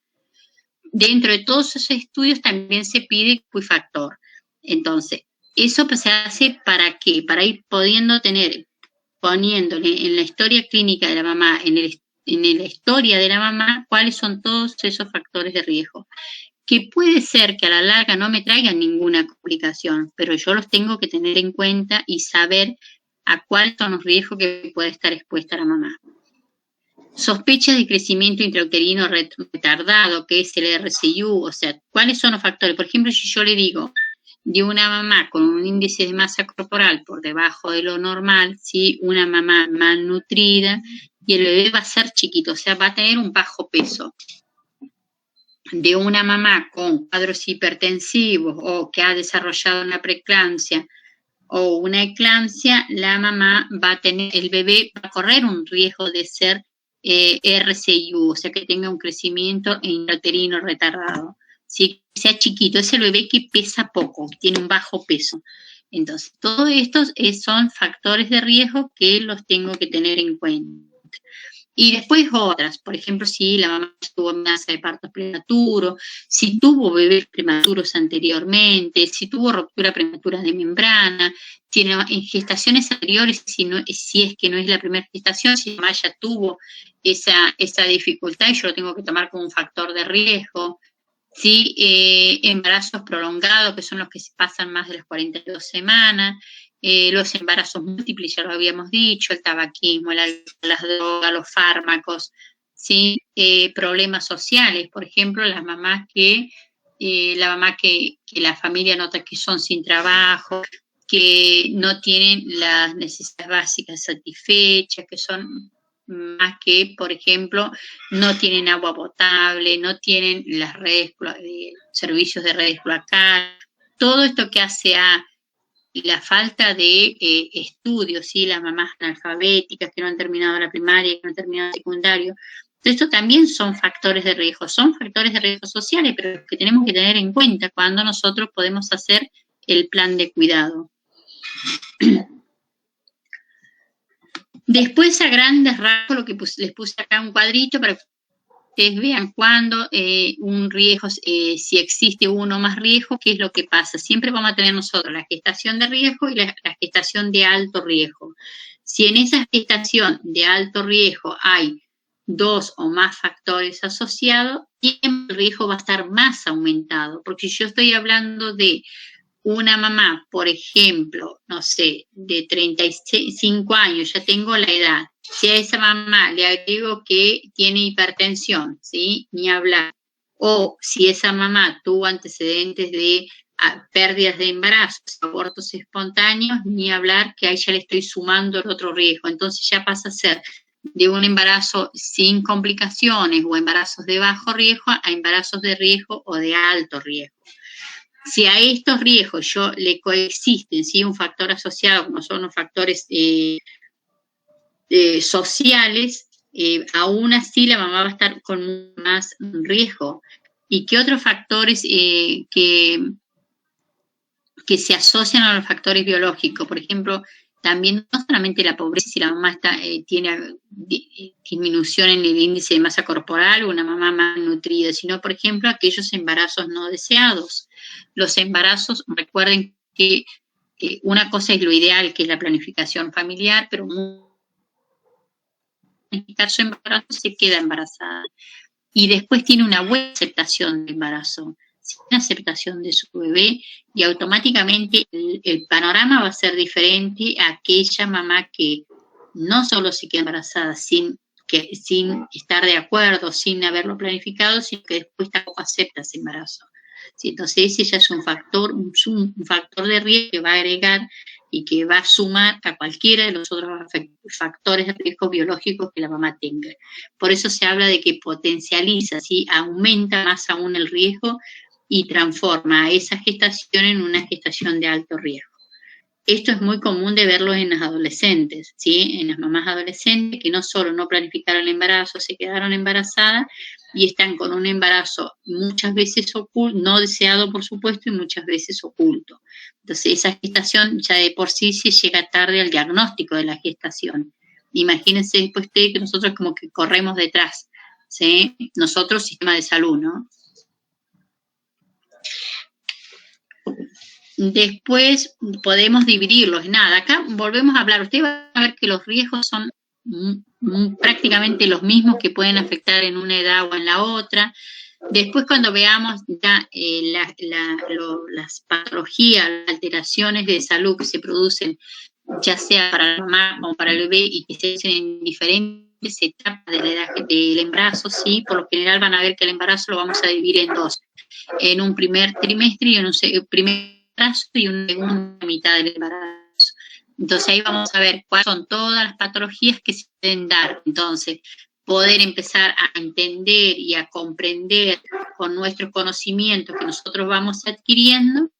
Dentro de todos esos estudios también se pide cuifactor. Entonces, eso se hace ¿para qué? Para ir poniéndole en la historia clínica de la mamá, en la historia de la mamá, cuáles son todos esos factores de riesgo. Que puede ser que a la larga no me traigan ninguna complicación, pero yo los tengo que tener en cuenta y saber a cuáles son los riesgos que puede estar expuesta la mamá. Sospechas de crecimiento intrauterino retardado, que es el RCU, o sea, ¿cuáles son los factores? Por ejemplo, si yo le digo de una mamá con un índice de masa corporal por debajo de lo normal, ¿sí? Una mamá malnutrida y el bebé va a ser chiquito, o sea, va a tener un bajo peso. De una mamá con cuadros hipertensivos o que ha desarrollado una preeclampsia o una eclampsia, la mamá va a tener, el bebé va a correr un riesgo de ser RCU, o sea, que tenga un crecimiento intrauterino retardado. ¿Sí? Que sea chiquito, es el bebé que pesa poco, tiene un bajo peso. Entonces, todos estos son factores de riesgo que los tengo que tener en cuenta. Y después otras, por ejemplo, si la mamá tuvo amenaza de parto prematuro, si tuvo bebés prematuros anteriormente, si tuvo ruptura prematura de membrana, si en gestaciones anteriores, si es que no es la primera gestación, si la mamá ya tuvo esa dificultad y yo lo tengo que tomar como un factor de riesgo. ¿Sí? Embarazos prolongados, que son los que se pasan más de las 42 semanas, los embarazos múltiples, ya lo habíamos dicho, el tabaquismo, las drogas, los fármacos, ¿sí? Problemas sociales, por ejemplo, las mamás que la familia nota que son sin trabajo, que no tienen las necesidades básicas satisfechas, que son más que, por ejemplo, no tienen agua potable, no tienen las redes, servicios de redes cloacales, todo esto que hace a la falta de estudios, ¿sí? Las mamás analfabéticas que no han terminado la primaria, que no han terminado el secundario, esto también son factores de riesgo sociales, pero que tenemos que tener en cuenta cuando nosotros podemos hacer el plan de cuidado. Después, a grandes rasgos, lo que les puse acá un cuadrito para que ustedes vean cuando un riesgo, si existe uno o más riesgo, qué es lo que pasa. Siempre vamos a tener nosotros la gestación de riesgo y la gestación de alto riesgo. Si en esa gestación de alto riesgo hay 2 o más factores asociados, el riesgo va a estar más aumentado, porque si yo estoy hablando de una mamá, por ejemplo, no sé, de 35 años, ya tengo la edad, si a esa mamá le agrego que tiene hipertensión, ¿sí? Ni hablar. O si esa mamá tuvo antecedentes de pérdidas de embarazos, abortos espontáneos, ni hablar, que a ella le estoy sumando el otro riesgo. Entonces ya pasa a ser de un embarazo sin complicaciones o embarazos de bajo riesgo a embarazos de riesgo o de alto riesgo. Si a estos riesgos le coexisten, ¿sí? Un factor asociado, como son los factores sociales, aún así la mamá va a estar con más riesgo. ¿Y qué otros factores que se asocian a los factores biológicos? Por ejemplo, también no solamente la pobreza, si la mamá tiene disminución en el índice de masa corporal o una mamá más nutrida, sino, por ejemplo, aquellos embarazos no deseados. Los embarazos, recuerden que una cosa es lo ideal, que es la planificación familiar, pero en este caso embarazo se queda embarazada. Y después tiene una buena aceptación del embarazo, una aceptación de su bebé, y automáticamente el panorama va a ser diferente a aquella mamá que no solo se queda embarazada sin estar de acuerdo, sin haberlo planificado, sino que después tampoco acepta ese embarazo. ¿Sí? Entonces ese ya es un factor de riesgo que va a agregar y que va a sumar a cualquiera de los otros factores de riesgo biológicos que la mamá tenga. Por eso se habla de que potencializa, ¿sí? Aumenta más aún el riesgo y transforma a esa gestación en una gestación de alto riesgo. Esto es muy común de verlo en las adolescentes, ¿sí? En las mamás adolescentes que no solo no planificaron el embarazo, se quedaron embarazadas y están con un embarazo muchas veces oculto, no deseado por supuesto, y muchas veces oculto. Entonces esa gestación ya de por sí se llega tarde al diagnóstico de la gestación. Imagínense después que nosotros como que corremos detrás, ¿sí? Nosotros, sistema de salud, ¿no? Después podemos dividirlos. Nada, acá volvemos a hablar. Usted va a ver que los riesgos son prácticamente los mismos que pueden afectar en una edad o en la otra. Después cuando veamos ya las patologías, las alteraciones de salud que se producen, ya sea para la mamá o para el bebé y que se hacen en diferentes etapas de la edad del embarazo, sí, por lo general van a ver que el embarazo lo vamos a dividir en dos, en un primer trimestre y en un primer embarazo y una segunda mitad del embarazo. Entonces ahí vamos a ver cuáles son todas las patologías que se pueden dar. Entonces, poder empezar a entender y a comprender con nuestros conocimientos que nosotros vamos adquiriendo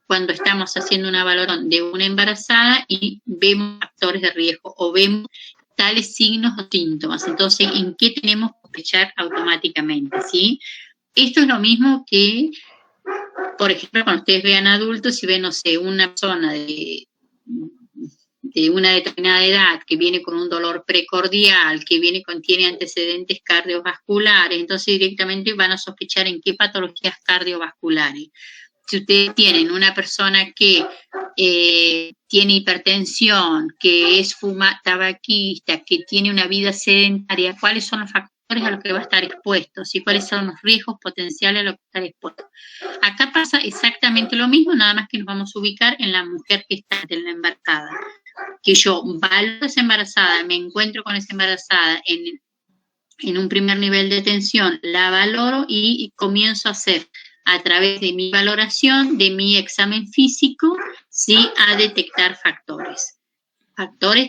cuando estamos haciendo una valoración de una embarazada y vemos factores de riesgo o vemos tales signos o síntomas. Entonces, ¿en qué tenemos que sospechar automáticamente? ¿Sí? Esto es lo mismo que, por ejemplo, cuando ustedes vean adultos y ven, no sé, una persona de una determinada edad que viene con un dolor precordial, que tiene antecedentes cardiovasculares, entonces directamente van a sospechar en qué patologías cardiovasculares. Si ustedes tienen una persona que tiene hipertensión, que es tabaquista, que tiene una vida sedentaria, ¿cuáles son los factores a los que va a estar expuesto? ¿Sí? ¿Cuáles son los riesgos potenciales a los que va a estar expuesto? Acá pasa exactamente lo mismo, nada más que nos vamos a ubicar en la mujer que está en la embarazada. Que yo valoro esa embarazada, me encuentro con esa embarazada en un primer nivel de tensión, la valoro y comienzo a hacer a través de mi valoración, de mi examen físico, sí, a detectar factores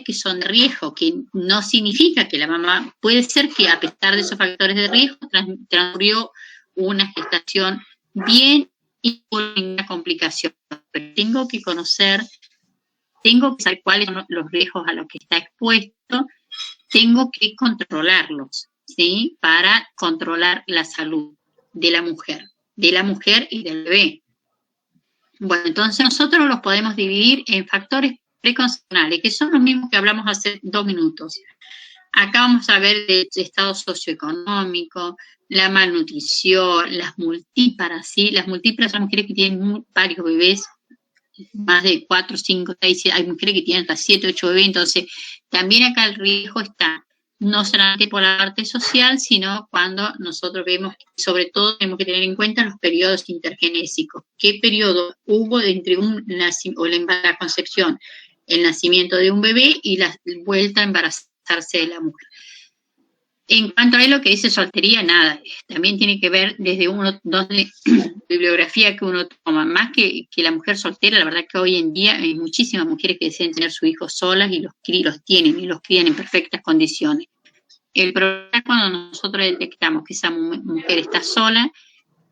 que son de riesgo, que no significa que la mamá, puede ser que a pesar de esos factores de riesgo transcurrió una gestación bien y con una complicación, pero tengo que saber cuáles son los riesgos a los que está expuesto, tengo que controlarlos, ¿sí? Para controlar la salud de la mujer y del bebé. Bueno, entonces nosotros los podemos dividir en factores preconcepcionales, que son los mismos que hablamos hace 2 minutos. Acá vamos a ver el estado socioeconómico, la malnutrición, las multíparas, ¿sí? Las multíparas son mujeres que tienen varios bebés, más de 4, 5, 6, hay mujeres que tienen hasta 7, 8 bebés, entonces también acá el riesgo está no solamente por la parte social, sino cuando nosotros vemos, sobre todo tenemos que tener en cuenta los periodos intergenésicos. ¿Qué periodo hubo entre la concepción, el nacimiento de un bebé y la vuelta a embarazarse de la mujer? En cuanto a lo que dice soltería, nada, también tiene que ver desde bibliografía que uno toma, más que la mujer soltera. La verdad que hoy en día hay muchísimas mujeres que deciden tener sus hijos solas y los crían en perfectas condiciones. El problema es cuando nosotros detectamos que esa mujer está sola,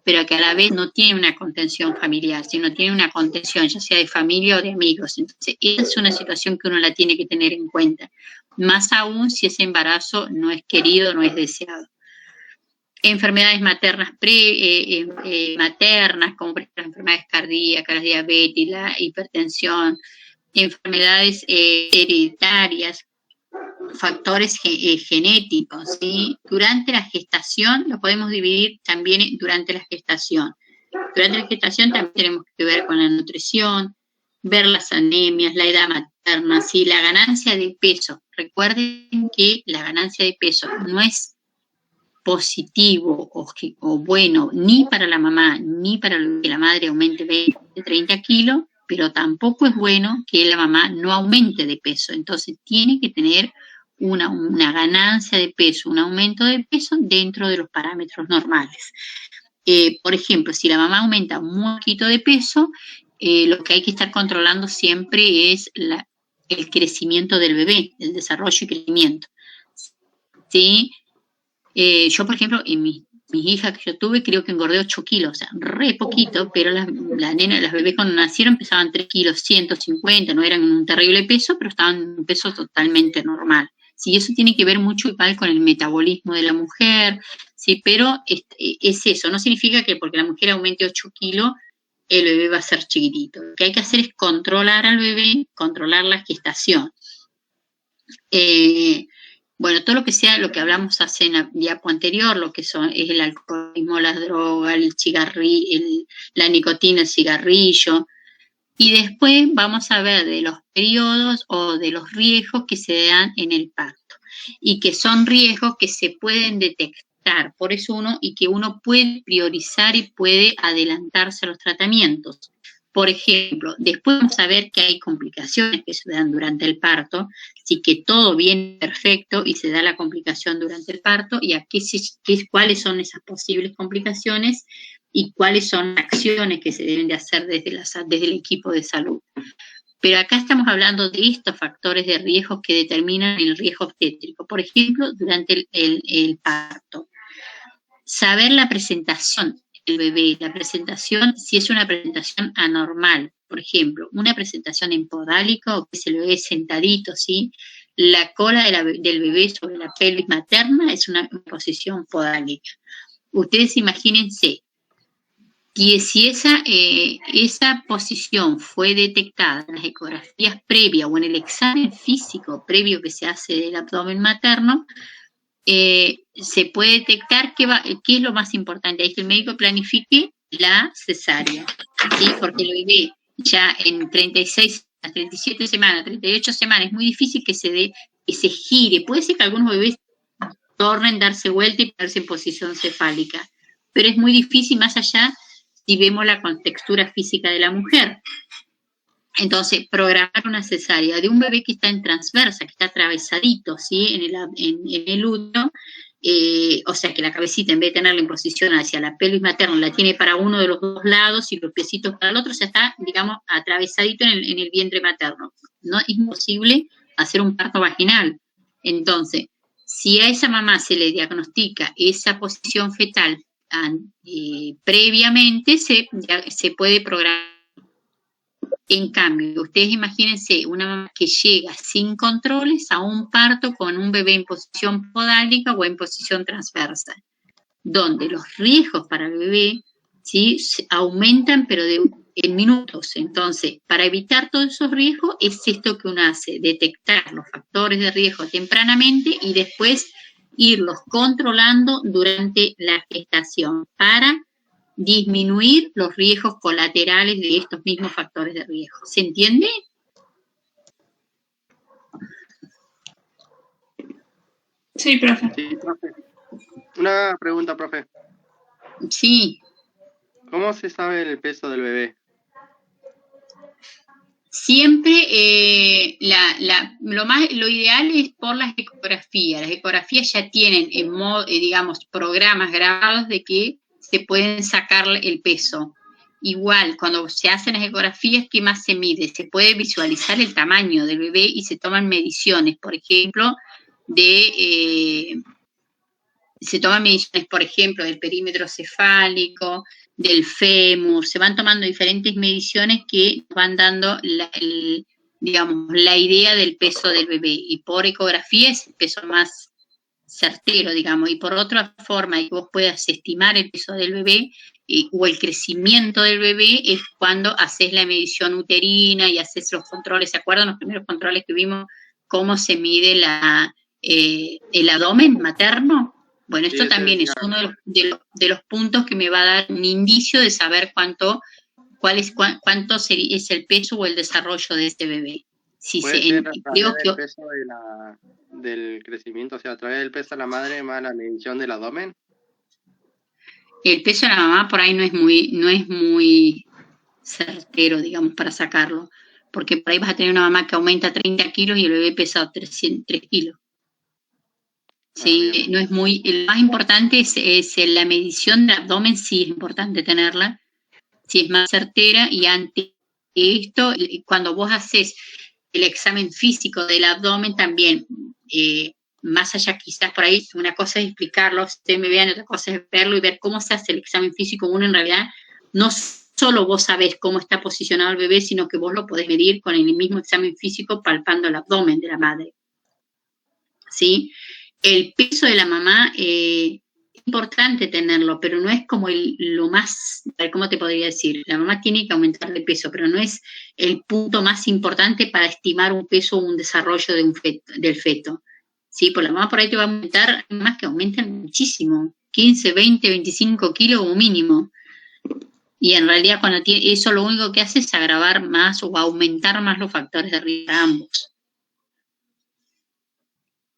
pero que a la vez no tiene una contención familiar, sino tiene una contención ya sea de familia o de amigos. Entonces, esa es una situación que uno la tiene que tener en cuenta, más aún si ese embarazo no es querido, no es deseado. Enfermedades maternas, como por ejemplo las enfermedades cardíacas, la diabetes, la hipertensión, enfermedades hereditarias, factores genéticos, ¿sí? Durante la gestación, lo podemos dividir también durante la gestación. Durante la gestación también tenemos que ver con la nutrición, ver las anemias, la edad materna, ¿sí? La ganancia de peso. Recuerden que la ganancia de peso no es positivo o bueno ni para la mamá, ni para que la madre aumente 20, 30 kilos, pero tampoco es bueno que la mamá no aumente de peso. Entonces tiene que tener una ganancia de peso, un aumento de peso dentro de los parámetros normales. Por ejemplo, si la mamá aumenta un poquito de peso, lo que hay que estar controlando siempre es el crecimiento del bebé, el desarrollo y crecimiento. ¿Sí? Yo, por ejemplo, en mis hijas que yo tuve, creo que engordé 8 kilos, o sea, re poquito, pero las bebés cuando nacieron pesaban 3 kilos 150, no eran un terrible peso, pero estaban en un peso totalmente normal. Sí, eso tiene que ver mucho igual con el metabolismo de la mujer, sí, pero es eso, no significa que porque la mujer aumente 8 kilos, el bebé va a ser chiquitito. Lo que hay que hacer es controlar al bebé, controlar la gestación. Bueno, todo lo que sea lo que hablamos hace en la diapo anterior, lo que es el alcoholismo, las drogas, la nicotina, el cigarrillo. Y después vamos a ver de los periodos o de los riesgos que se dan en el parto. Y que son riesgos que se pueden detectar por eso y que uno puede priorizar y puede adelantarse a los tratamientos. Por ejemplo, después vamos a ver que hay complicaciones que se dan durante el parto, así que todo viene perfecto y se da la complicación durante el parto, y cuáles son esas posibles complicaciones y cuáles son acciones que se deben de hacer desde el equipo de salud. Pero acá estamos hablando de estos factores de riesgo que determinan el riesgo obstétrico. Por ejemplo, durante el parto. Saber la presentación del bebé, la presentación, si es una presentación anormal, por ejemplo, una presentación en podálica o que se lo ve sentadito, ¿sí? La cola del bebé sobre la pelvis materna es una posición podálica. Ustedes imagínense que si esa posición fue detectada en las ecografías previas o en el examen físico previo que se hace del abdomen materno, se puede detectar qué es lo más importante, es que el médico planifique la cesárea, ¿sí? Porque el bebé ya en 36, 37 semanas, 38 semanas, es muy difícil que se gire. Puede ser que algunos bebés tornen, darse vuelta y ponerse en posición cefálica, pero es muy difícil más allá si vemos la contextura física de la mujer. Entonces, programar una cesárea de un bebé que está en transversa, que está atravesadito, ¿sí? En el útero, o sea que la cabecita, en vez de tenerla en posición hacia la pelvis materna, la tiene para uno de los dos lados y los piecitos para el otro, o sea, está, digamos, atravesadito en el vientre materno. No es imposible hacer un parto vaginal. Entonces, si a esa mamá se le diagnostica esa posición fetal previamente, se puede programar. En cambio, ustedes imagínense una mamá que llega sin controles a un parto con un bebé en posición podálica o en posición transversa, donde los riesgos para el bebé, ¿sí?, aumentan, pero en minutos. Entonces, para evitar todos esos riesgos, es esto que uno hace, detectar los factores de riesgo tempranamente y después irlos controlando durante la gestación para disminuir los riesgos colaterales de estos mismos factores de riesgo. ¿Se entiende? Sí, profe. Sí, profe. Una pregunta, profe. Sí. ¿Cómo se sabe el peso del bebé? Siempre lo ideal es por las ecografías. Las ecografías ya tienen digamos, programas grabados de que se pueden sacar el peso. Igual, cuando se hacen las ecografías, ¿qué más se mide? Se puede visualizar el tamaño del bebé y se toman mediciones, por ejemplo, del perímetro cefálico, del fémur, se van tomando diferentes mediciones que van dando la idea del peso del bebé, y por ecografía es el peso más certero, digamos, y por otra forma de que vos puedas estimar el peso del bebé o el crecimiento del bebé es cuando haces la medición uterina y haces los controles. ¿Se acuerdan los primeros controles que vimos? Cómo se mide el abdomen materno. Bueno, esto también es uno de los puntos que me va a dar un indicio de saber cuánto es el peso o el desarrollo de este bebé. Si ¿Puede ser a través del peso del crecimiento, o sea, a través del peso de la madre más la medición del abdomen? El peso de la mamá por ahí no es muy certero, digamos, para sacarlo, porque por ahí vas a tener una mamá que aumenta 30 kilos y el bebé pesa 3 kilos. Sí, no es muy, lo más importante es la medición del abdomen, sí es importante tenerla, sí es más certera, y ante esto, cuando vos haces el examen físico del abdomen también, más allá quizás por ahí, una cosa es explicarlo, ustedes me vean, otra cosa es verlo y ver cómo se hace el examen físico. Uno en realidad no solo vos sabés cómo está posicionado el bebé, sino que vos lo podés medir con el mismo examen físico palpando el abdomen de la madre, ¿sí? El peso de la mamá es importante tenerlo, pero no es como lo más, ¿cómo te podría decir? La mamá tiene que aumentar de peso, pero no es el punto más importante para estimar un peso o un desarrollo del feto. Sí, por la mamá por ahí te va a aumentar, más que aumentan muchísimo, 15, 20, 25 kilos como mínimo. Y en realidad cuando eso lo único que hace es agravar más o aumentar más los factores de riesgo a ambos.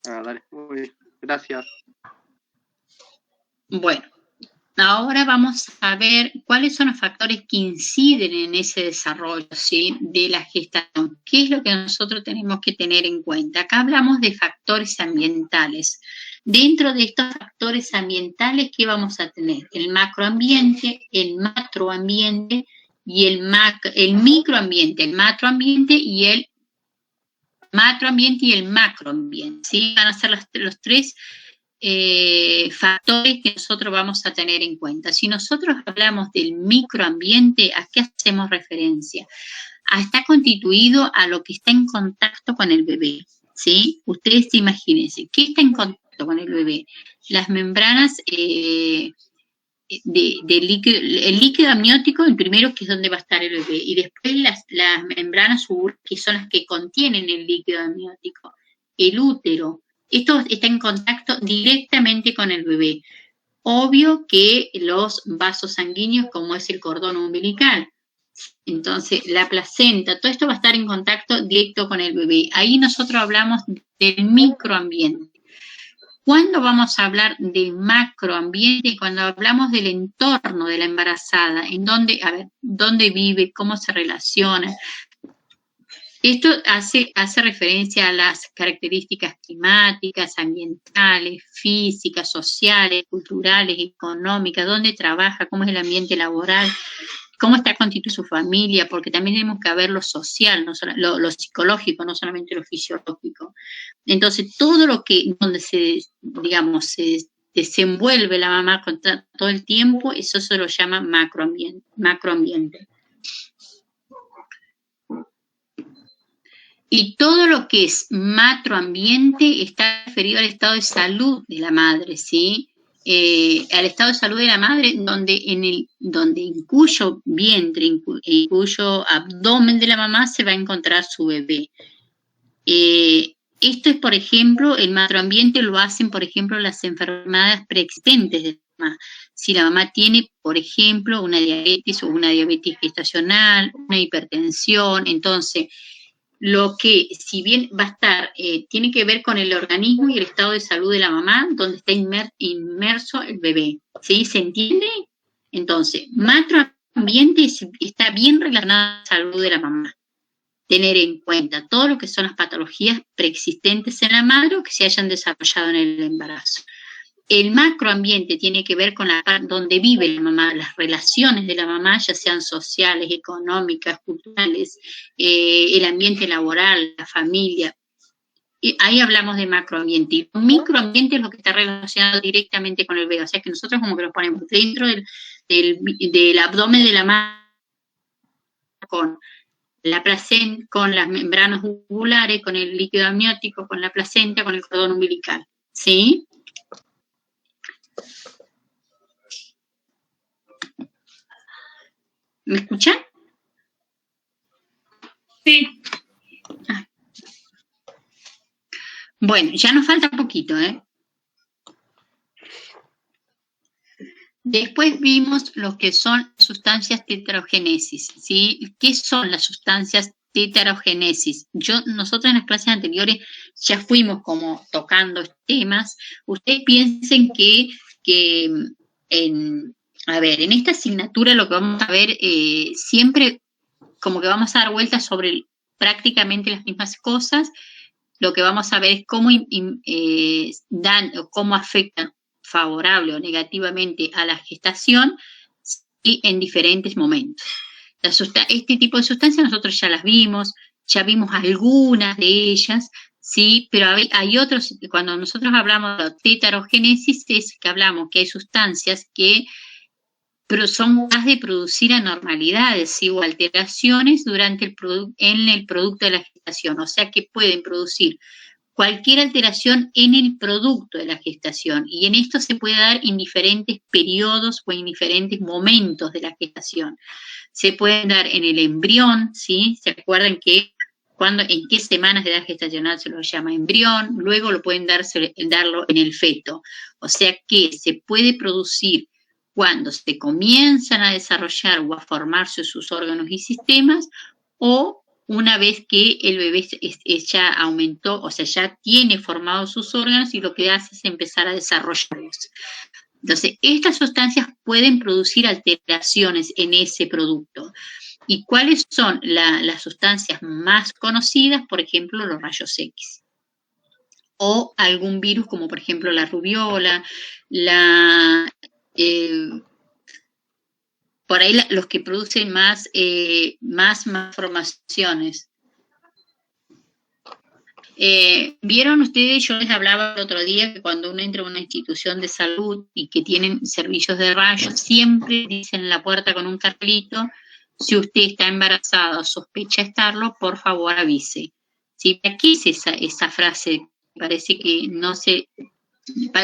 Dale, muy bien. Gracias. Bueno, ahora vamos a ver cuáles son los factores que inciden en ese desarrollo, ¿sí?, de la gestación. ¿Qué es lo que nosotros tenemos que tener en cuenta? Acá hablamos de factores ambientales. Dentro de estos factores ambientales, ¿qué vamos a tener? El macroambiente, el macroambiente y el microambiente, el macroambiente y el macroambiente, ¿sí? Van a ser los tres factores que nosotros vamos a tener en cuenta. Si nosotros hablamos del microambiente, ¿a qué hacemos referencia? Está constituido a lo que está en contacto con el bebé, ¿sí? Ustedes imagínense, ¿qué está en contacto con el bebé? Las membranas del líquido, el líquido amniótico, el primero, que es donde va a estar el bebé, y después las membranas que son las que contienen el líquido amniótico, el útero. Esto está en contacto directamente con el bebé. Obvio que los vasos sanguíneos, como es el cordón umbilical, entonces la placenta, todo esto va a estar en contacto directo con el bebé. Ahí nosotros hablamos del microambiente. ¿Cuándo vamos a hablar del macroambiente? Cuando hablamos del entorno de la embarazada, en dónde vive, cómo se relaciona. Esto hace referencia a las características climáticas, ambientales, físicas, sociales, culturales, económicas, dónde trabaja, cómo es el ambiente laboral, cómo está constituida su familia, porque también tenemos que ver lo social, no solo, lo psicológico, no solamente lo fisiológico. Entonces, todo lo que, donde se desenvuelve la mamá todo el tiempo, eso se lo llama macroambiente. Y todo lo que es macroambiente está referido al estado de salud de la madre, ¿sí? Al estado de salud de la madre, donde en cuyo vientre, en cuyo abdomen de la mamá se va a encontrar su bebé. Esto es, por ejemplo, el macroambiente lo hacen, por ejemplo, las enfermedades preexistentes de la mamá. Si la mamá tiene, por ejemplo, una diabetes o una diabetes gestacional, una hipertensión, entonces lo que, si bien va a estar, tiene que ver con el organismo y el estado de salud de la mamá, donde está inmerso el bebé, ¿sí? ¿Se entiende? Entonces, macroambiente está bien relacionado a la salud de la mamá. Tener en cuenta todo lo que son las patologías preexistentes en la madre o que se hayan desarrollado en el embarazo. El macroambiente tiene que ver con la parte donde vive la mamá, las relaciones de la mamá, ya sean sociales, económicas, culturales, el ambiente laboral, la familia. Y ahí hablamos de macroambiente. Y el microambiente es lo que está relacionado directamente con el bebé. O sea que nosotros como que lo ponemos dentro del abdomen de la madre, con la placenta, con las membranas uvulares, con el líquido amniótico, con la placenta, con el cordón umbilical. ¿Sí? ¿Me escuchan? Sí. Bueno, ya nos falta poquito, ¿eh? Después vimos lo que son sustancias tetarogénesis, ¿sí? ¿Qué son las sustancias tetarogénesis? Nosotros en las clases anteriores ya fuimos como tocando temas. Ustedes piensen que en esta asignatura lo que vamos a ver siempre como que vamos a dar vueltas sobre prácticamente las mismas cosas, lo que vamos a ver es cómo cómo afectan favorable o negativamente a la gestación y en diferentes momentos. Este tipo de sustancias nosotros ya las vimos, ya vimos algunas de ellas, sí, pero hay otros, cuando nosotros hablamos de tetarogénesis, es que hablamos que hay sustancias que son capaces de producir anormalidades, ¿sí? O alteraciones en el producto de la gestación, o sea que pueden producir cualquier alteración en el producto de la gestación, y en esto se puede dar en diferentes periodos o en diferentes momentos de la gestación. Se pueden dar en el embrión, ¿sí? ¿Se acuerdan que en qué semanas de edad gestacional se lo llama embrión? Luego lo pueden darlo en el feto. O sea que se puede producir cuando se comienzan a desarrollar o a formarse sus órganos y sistemas, o una vez que el bebé ya aumentó, o sea, ya tiene formados sus órganos y lo que hace es empezar a desarrollarlos. Entonces, estas sustancias pueden producir alteraciones en ese producto. ¿Y cuáles son las sustancias más conocidas? Por ejemplo, los rayos X. O algún virus como por ejemplo la rubiola, por ahí los que producen más malformaciones. ¿Vieron ustedes? Yo les hablaba el otro día que cuando uno entra a una institución de salud y que tienen servicios de rayos, siempre dicen en la puerta con un cartelito: si usted está embarazada o sospecha estarlo, por favor avise. ¿Sí? ¿Qué es esa frase? Parece que no se...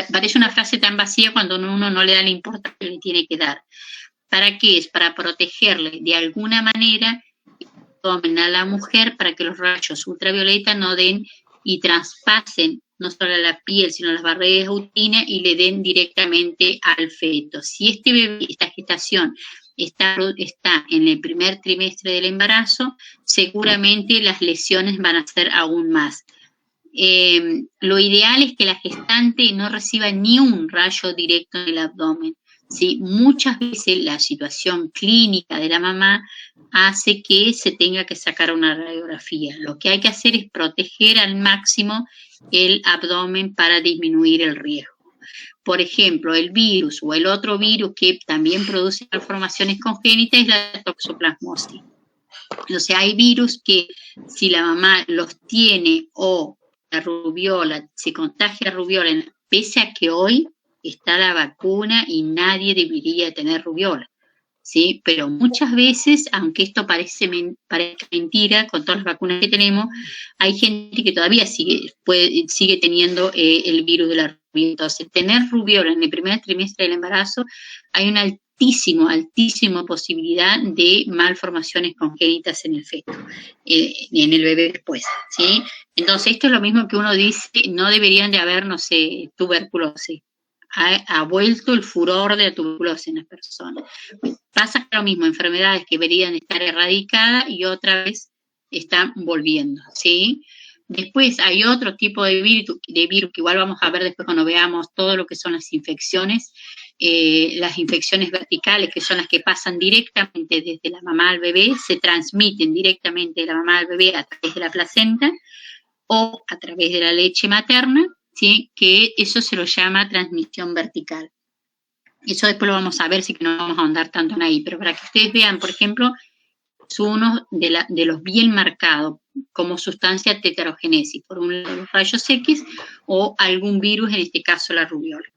Parece una frase tan vacía cuando uno no le da la importancia que le tiene que dar. ¿Para qué es? Para protegerle de alguna manera a la mujer, para que los rayos ultravioleta no den y traspasen no solo la piel, sino las barreras uterinas y le den directamente al feto. Si este bebé, esta gestación, está en el primer trimestre del embarazo, seguramente las lesiones van a ser aún más. Lo ideal es que la gestante no reciba ni un rayo directo en el abdomen. ¿Sí? Muchas veces la situación clínica de la mamá hace que se tenga que sacar una radiografía. Lo que hay que hacer es proteger al máximo el abdomen para disminuir el riesgo. Por ejemplo, el virus o el otro virus que también produce malformaciones congénitas es la toxoplasmosis. O sea, hay virus que si la mamá los tiene o la rubiola, se contagia rubiola, pese a que hoy está la vacuna y nadie debería tener rubiola, ¿sí? Pero muchas veces, aunque esto parezca mentira, con todas las vacunas que tenemos, hay gente que todavía sigue teniendo el virus de la rubiola. Entonces, tener rubiola en el primer trimestre del embarazo, hay una altísima posibilidad de malformaciones congénitas en el feto, en el bebé después, ¿sí? Entonces, esto es lo mismo que uno dice, no deberían de haber, no sé, tuberculosis. Ha vuelto el furor de la tuberculosis en las personas. Pasa lo mismo, enfermedades que deberían estar erradicadas y otra vez están volviendo, ¿sí? Después hay otro tipo de virus que igual vamos a ver después cuando veamos todo lo que son las infecciones verticales, que son las que pasan directamente desde la mamá al bebé, se transmiten directamente de la mamá al bebé a través de la placenta o a través de la leche materna, ¿sí? Que eso se lo llama transmisión vertical. Eso después lo vamos a ver, sí que no vamos a ahondar tanto en ahí, pero para que ustedes vean, por ejemplo, es uno de los bien marcados como sustancia tetarogénesis, por un lado los rayos X o algún virus, en este caso la rubiola.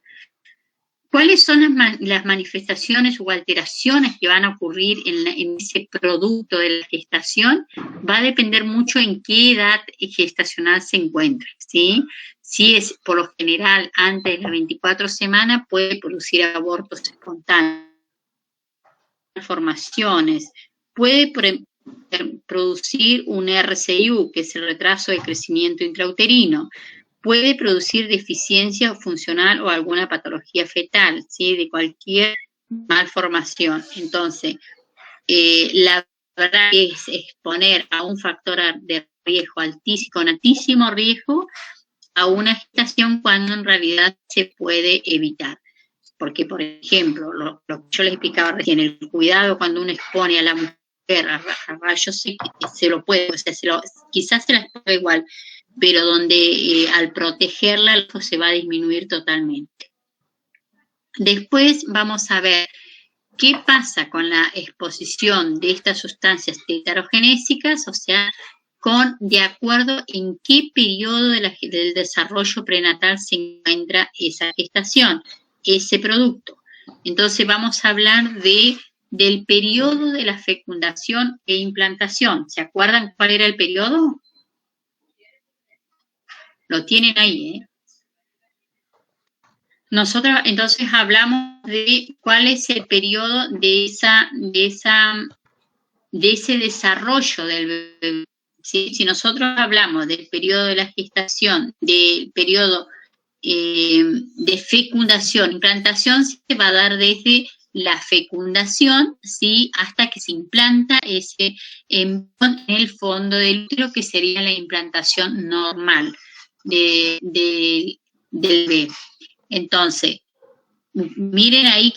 ¿Cuáles son las manifestaciones o alteraciones que van a ocurrir en ese producto de la gestación? Va a depender mucho en qué edad gestacional se encuentra, ¿sí? Si es por lo general antes de las 24 semanas, puede producir abortos espontáneos, malformaciones, puede producir un RCIU, que es el retraso de crecimiento intrauterino, puede producir deficiencia funcional o alguna patología fetal, ¿sí? De cualquier malformación. Entonces, la verdad es exponer a un factor de riesgo con altísimo riesgo a una gestación cuando en realidad se puede evitar. Porque, por ejemplo, lo que yo les explicaba recién, el cuidado cuando uno expone a la mujer a rayos X, se lo puede, o sea, quizás se la exponga igual, pero donde al protegerla el riesgo se va a disminuir totalmente. Después vamos a ver qué pasa con la exposición de estas sustancias tetarogenésicas, o sea, de acuerdo en qué periodo del desarrollo prenatal se encuentra esa gestación, ese producto. Entonces vamos a hablar del periodo de la fecundación e implantación. ¿Se acuerdan cuál era el periodo? Lo tienen ahí, ¿eh? Nosotros entonces hablamos de cuál es el periodo de ese desarrollo del bebé. ¿Sí? Si nosotros hablamos del periodo de la gestación, del periodo de fecundación, implantación, se va a dar desde la fecundación, ¿sí? Hasta que se implanta ese embrión en el fondo del útero, que sería la implantación normal del bebé. Entonces, miren ahí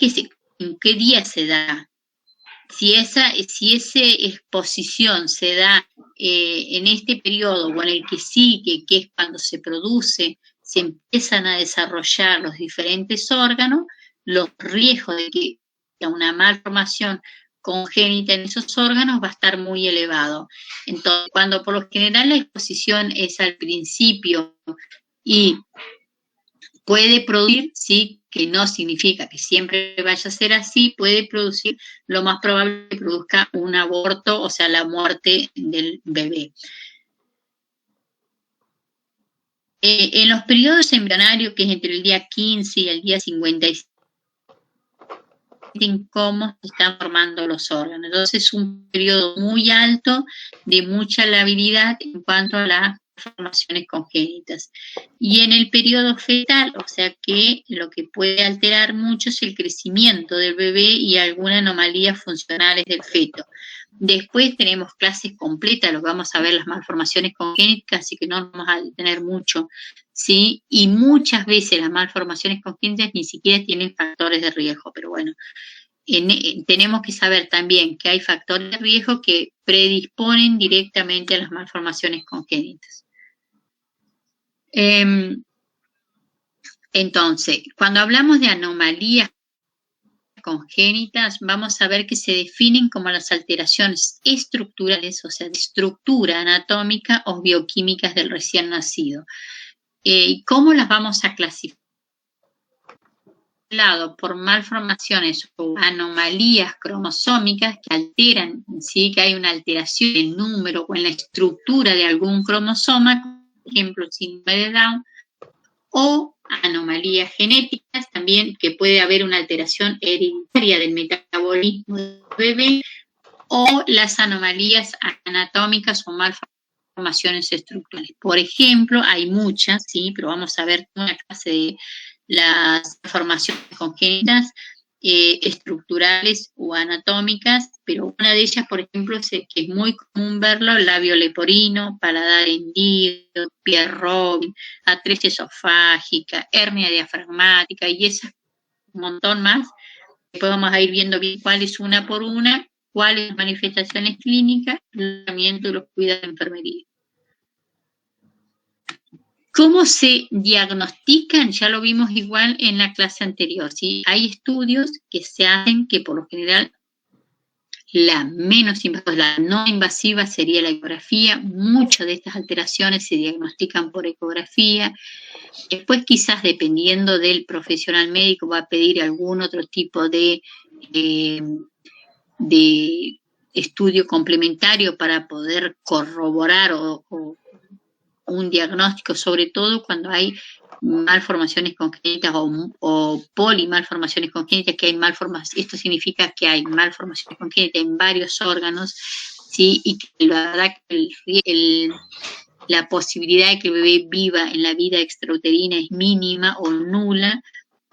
en qué día se da. Si esa exposición se da en este periodo o en el que sigue, que es cuando se empiezan a desarrollar los diferentes órganos, los riesgos de que haya una malformación congénita en esos órganos va a estar muy elevado. Entonces, cuando por lo general la exposición es al principio y puede producir, sí, que no significa que siempre vaya a ser así, puede producir, lo más probable que produzca un aborto, o sea, la muerte del bebé. En los periodos embrionarios, que es entre el día 15 y el día 56, en cómo se están formando los órganos. Entonces es un periodo muy alto de mucha labilidad en cuanto a las formaciones congénitas. Y en el periodo fetal, o sea que lo que puede alterar mucho es el crecimiento del bebé y algunas anomalías funcionales del feto. Después tenemos clases completas, lo que vamos a ver las malformaciones congénitas, así que no vamos a tener mucho, ¿sí? Y muchas veces las malformaciones congénitas ni siquiera tienen factores de riesgo, pero bueno, tenemos que saber también que hay factores de riesgo que predisponen directamente a las malformaciones congénitas. Entonces, cuando hablamos de anomalías congénitas, vamos a ver que se definen como las alteraciones estructurales, o sea, de estructura anatómica o bioquímicas del recién nacido. ¿Cómo las vamos a clasificar? Por malformaciones o anomalías cromosómicas que alteran, ¿sí? Que hay una alteración en el número o en la estructura de algún cromosoma, por ejemplo, síndrome de Down, o anomalías genéticas también, que puede haber una alteración hereditaria del metabolismo del bebé, o las anomalías anatómicas o malformaciones estructurales. Por ejemplo, hay muchas, sí, pero vamos a ver una clase de las formaciones congénitas estructurales o anatómicas, pero una de ellas, por ejemplo, que es muy común verlo, labio leporino, paladar hendido, Pierre-Robin, atresia esofágica, hernia diafragmática y esas un montón más. Después vamos a ir viendo bien cuáles una por una, cuáles manifestaciones clínicas, el tratamiento y los cuidados de enfermería. ¿Cómo se diagnostican? Ya lo vimos igual en la clase anterior, ¿sí? Hay estudios que se hacen que por lo general la menos invasiva, la no invasiva sería la ecografía. Muchas de estas alteraciones se diagnostican por ecografía. Después quizás dependiendo del profesional médico va a pedir algún otro tipo de estudio complementario para poder corroborar o un diagnóstico, sobre todo cuando hay malformaciones congénitas o polimalformaciones congénitas, que hay malformaciones. Esto significa que hay malformaciones congénitas en varios órganos, ¿sí? Y que la verdad que la posibilidad de que el bebé viva en la vida extrauterina es mínima o nula,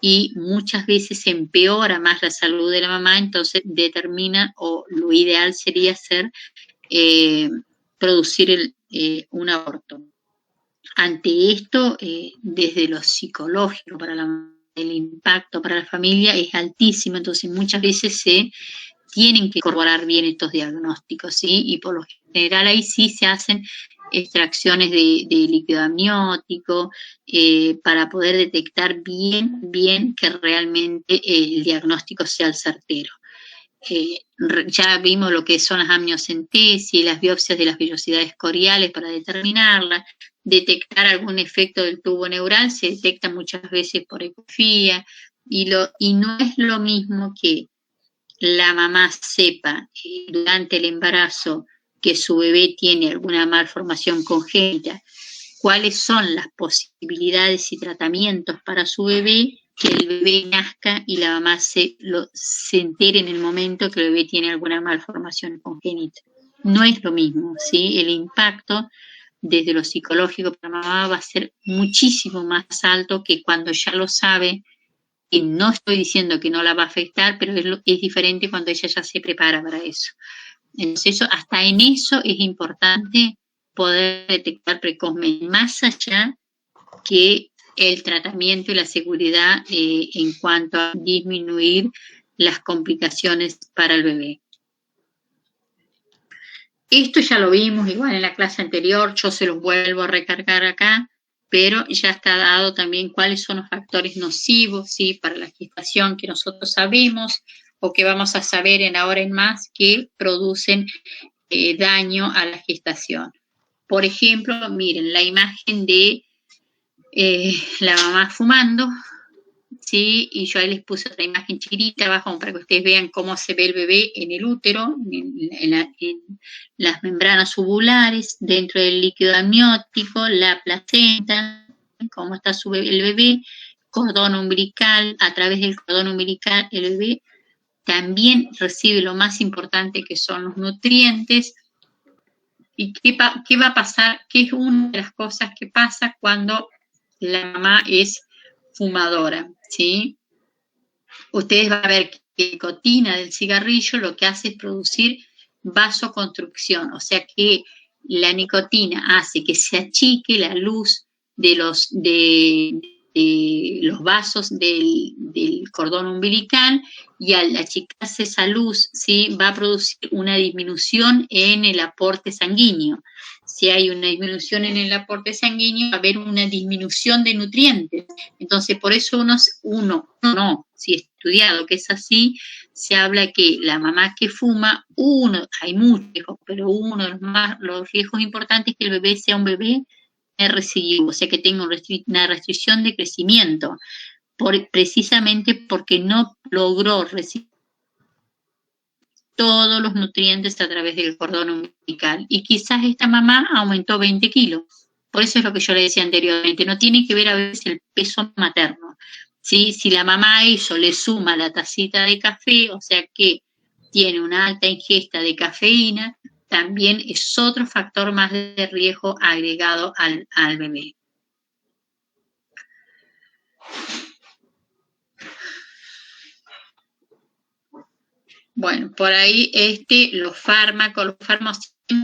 y muchas veces se empeora más la salud de la mamá, entonces determina, o lo ideal sería producir un aborto. Ante esto, desde lo psicológico, el impacto para la familia es altísimo, entonces muchas veces se tienen que corroborar bien estos diagnósticos, ¿sí? Y por lo general ahí sí se hacen extracciones de líquido amniótico, para poder detectar bien que realmente el diagnóstico sea el certero. Ya vimos lo que son las amniocentesis, las biopsias de las vellosidades coriales para determinarla, detectar algún efecto del tubo neural, se detecta muchas veces por ecografía, y no es lo mismo que la mamá sepa durante el embarazo que su bebé tiene alguna malformación congénita, cuáles son las posibilidades y tratamientos para su bebé, que el bebé nazca y la mamá se entere en el momento que el bebé tiene alguna malformación congénita. No es lo mismo, ¿sí? El impacto desde lo psicológico para la mamá va a ser muchísimo más alto que cuando ya lo sabe, y no estoy diciendo que no la va a afectar, pero es diferente cuando ella ya se prepara para eso. Entonces, hasta en eso es importante poder detectar precozmente, más allá que el tratamiento y la seguridad en cuanto a disminuir las complicaciones para el bebé. Esto ya lo vimos igual en la clase anterior, yo se los vuelvo a recargar acá, pero ya está dado también cuáles son los factores nocivos, ¿sí?, para la gestación que nosotros sabemos o que vamos a saber en ahora en más que producen daño a la gestación. Por ejemplo, miren la imagen de la mamá fumando, ¿sí? Y yo ahí les puse otra imagen chiquitita abajo para que ustedes vean cómo se ve el bebé en el útero, en las membranas ovulares, dentro del líquido amniótico, la placenta, cómo está el bebé, cordón umbilical, a través del cordón umbilical el bebé también recibe lo más importante que son los nutrientes. ¿Y qué va a pasar? ¿Qué es una de las cosas que pasa cuando la mamá es fumadora? ¿Sí? Ustedes van a ver que la nicotina del cigarrillo lo que hace es producir vasoconstricción, o sea que la nicotina hace que se achique la luz de los vasos del cordón umbilical, y al achicarse esa luz, ¿sí?, va a producir una disminución en el aporte sanguíneo. Si hay una disminución en el aporte sanguíneo, va a haber una disminución de nutrientes. Entonces, por eso si estudiado que es así, se habla que la mamá que fuma, hay muchos riesgos, pero uno de los riesgos importantes es que el bebé sea un bebé recidivo, o sea que tenga una restricción de crecimiento, precisamente porque no logró recibir todos los nutrientes a través del cordón umbilical. Y quizás esta mamá aumentó 20 kilos. Por eso es lo que yo le decía anteriormente, no tiene que ver a veces el peso materno, ¿sí? Si la mamá a eso le suma la tacita de café, o sea que tiene una alta ingesta de cafeína, también es otro factor más de riesgo agregado al bebé. Bueno, por ahí los fármacos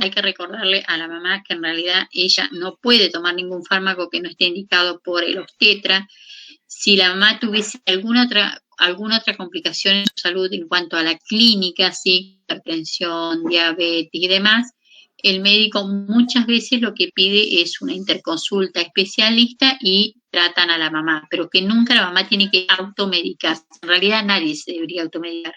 hay que recordarle a la mamá que en realidad ella no puede tomar ningún fármaco que no esté indicado por el obstetra. Si la mamá tuviese alguna otra complicación en su salud en cuanto a la clínica, ¿sí?, hipertensión, diabetes y demás, el médico muchas veces lo que pide es una interconsulta especialista y tratan a la mamá, pero que nunca la mamá tiene que automedicarse. En realidad nadie se debería automedicar,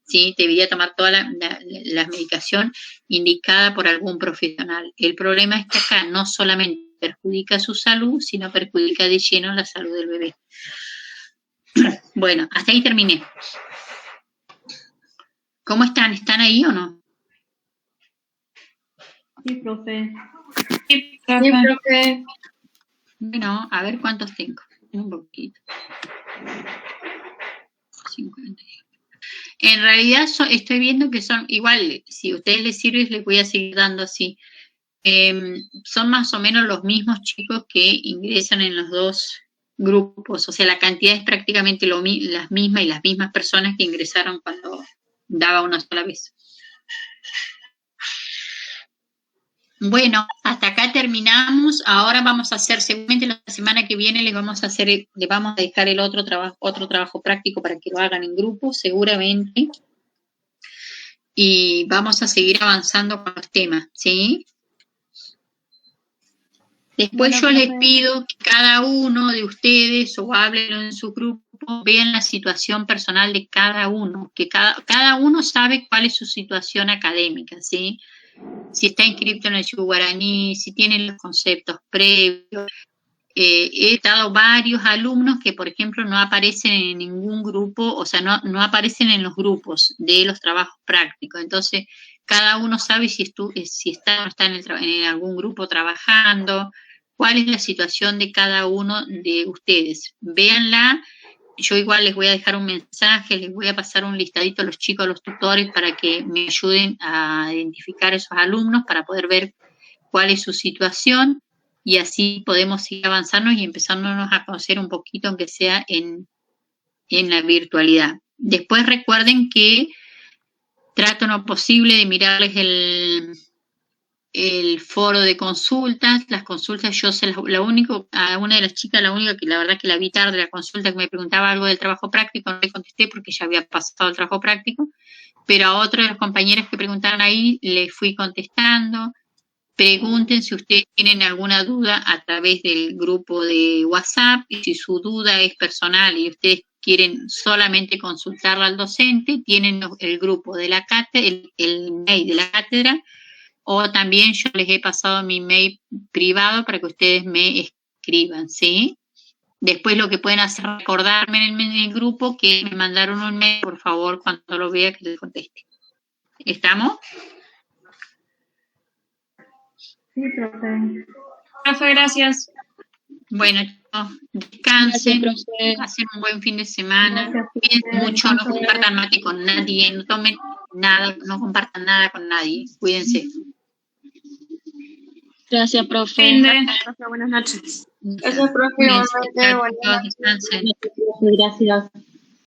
¿sí? Debería tomar toda la medicación indicada por algún profesional. El problema es que acá no solamente perjudica su salud, sino perjudica de lleno la salud del bebé. Bueno, hasta ahí terminé. ¿Cómo están? ¿Están ahí o no? Sí, profe. Sí, profe. Bueno, a ver cuántos tengo. Un poquito. 50. En realidad estoy viendo que son igual, si a ustedes les sirve, les voy a seguir dando así. Son más o menos los mismos chicos que ingresan en los dos grupos, o sea, la cantidad es prácticamente las mismas y las mismas personas que ingresaron cuando daba una sola vez. Bueno, hasta acá terminamos. Ahora vamos a hacer, seguramente la semana que viene les vamos a dejar el otro trabajo práctico para que lo hagan en grupo, seguramente. Y vamos a seguir avanzando con los temas, ¿sí? Después Bueno, yo les profe. pido que cada uno de ustedes, o háblenlo en su grupo, vean la situación personal de cada uno, que cada uno sabe cuál es su situación académica, ¿sí? Si está inscrito en el Guaraní, si tienen los conceptos previos. He dado varios alumnos que, por ejemplo, no aparecen en ningún grupo, o sea, no aparecen en los grupos de los trabajos prácticos. Entonces, cada uno sabe si está o no está en algún grupo trabajando, cuál es la situación de cada uno de ustedes. Véanla. Yo igual les voy a dejar un mensaje, les voy a pasar un listadito a los chicos, a los tutores, para que me ayuden a identificar a esos alumnos, para poder ver cuál es su situación, y así podemos seguir avanzando y empezándonos a conocer un poquito, aunque sea en la virtualidad. Después recuerden que trato en lo posible de mirarles el foro de consultas. Las consultas yo a una de las chicas, la única que la verdad que la vi tarde, la consulta, que me preguntaba algo del trabajo práctico, no le contesté porque ya había pasado el trabajo práctico, pero a otro de los compañeros que preguntaron ahí le fui contestando. Pregunten si ustedes tienen alguna duda a través del grupo de WhatsApp, y si su duda es personal y ustedes quieren solamente consultarla al docente, tienen el grupo de la cátedra, el mail de la cátedra, o también yo les he pasado mi mail privado para que ustedes me escriban, ¿sí? Después lo que pueden hacer es recordarme en el grupo que me mandaron un mail, por favor, cuando lo vea, que les conteste. ¿Estamos? Sí, profe. Profe, gracias. Bueno, chicos, descansen, Gracias, profe. pasen un buen fin de semana, Gracias, cuídense profe. mucho, no compartan mate con nadie, no tomen nada, no compartan nada con nadie, cuídense. Gracias, profe. Finde. Buenas noches. Gracias, profe. Chao, chicos, descansen. Gracias.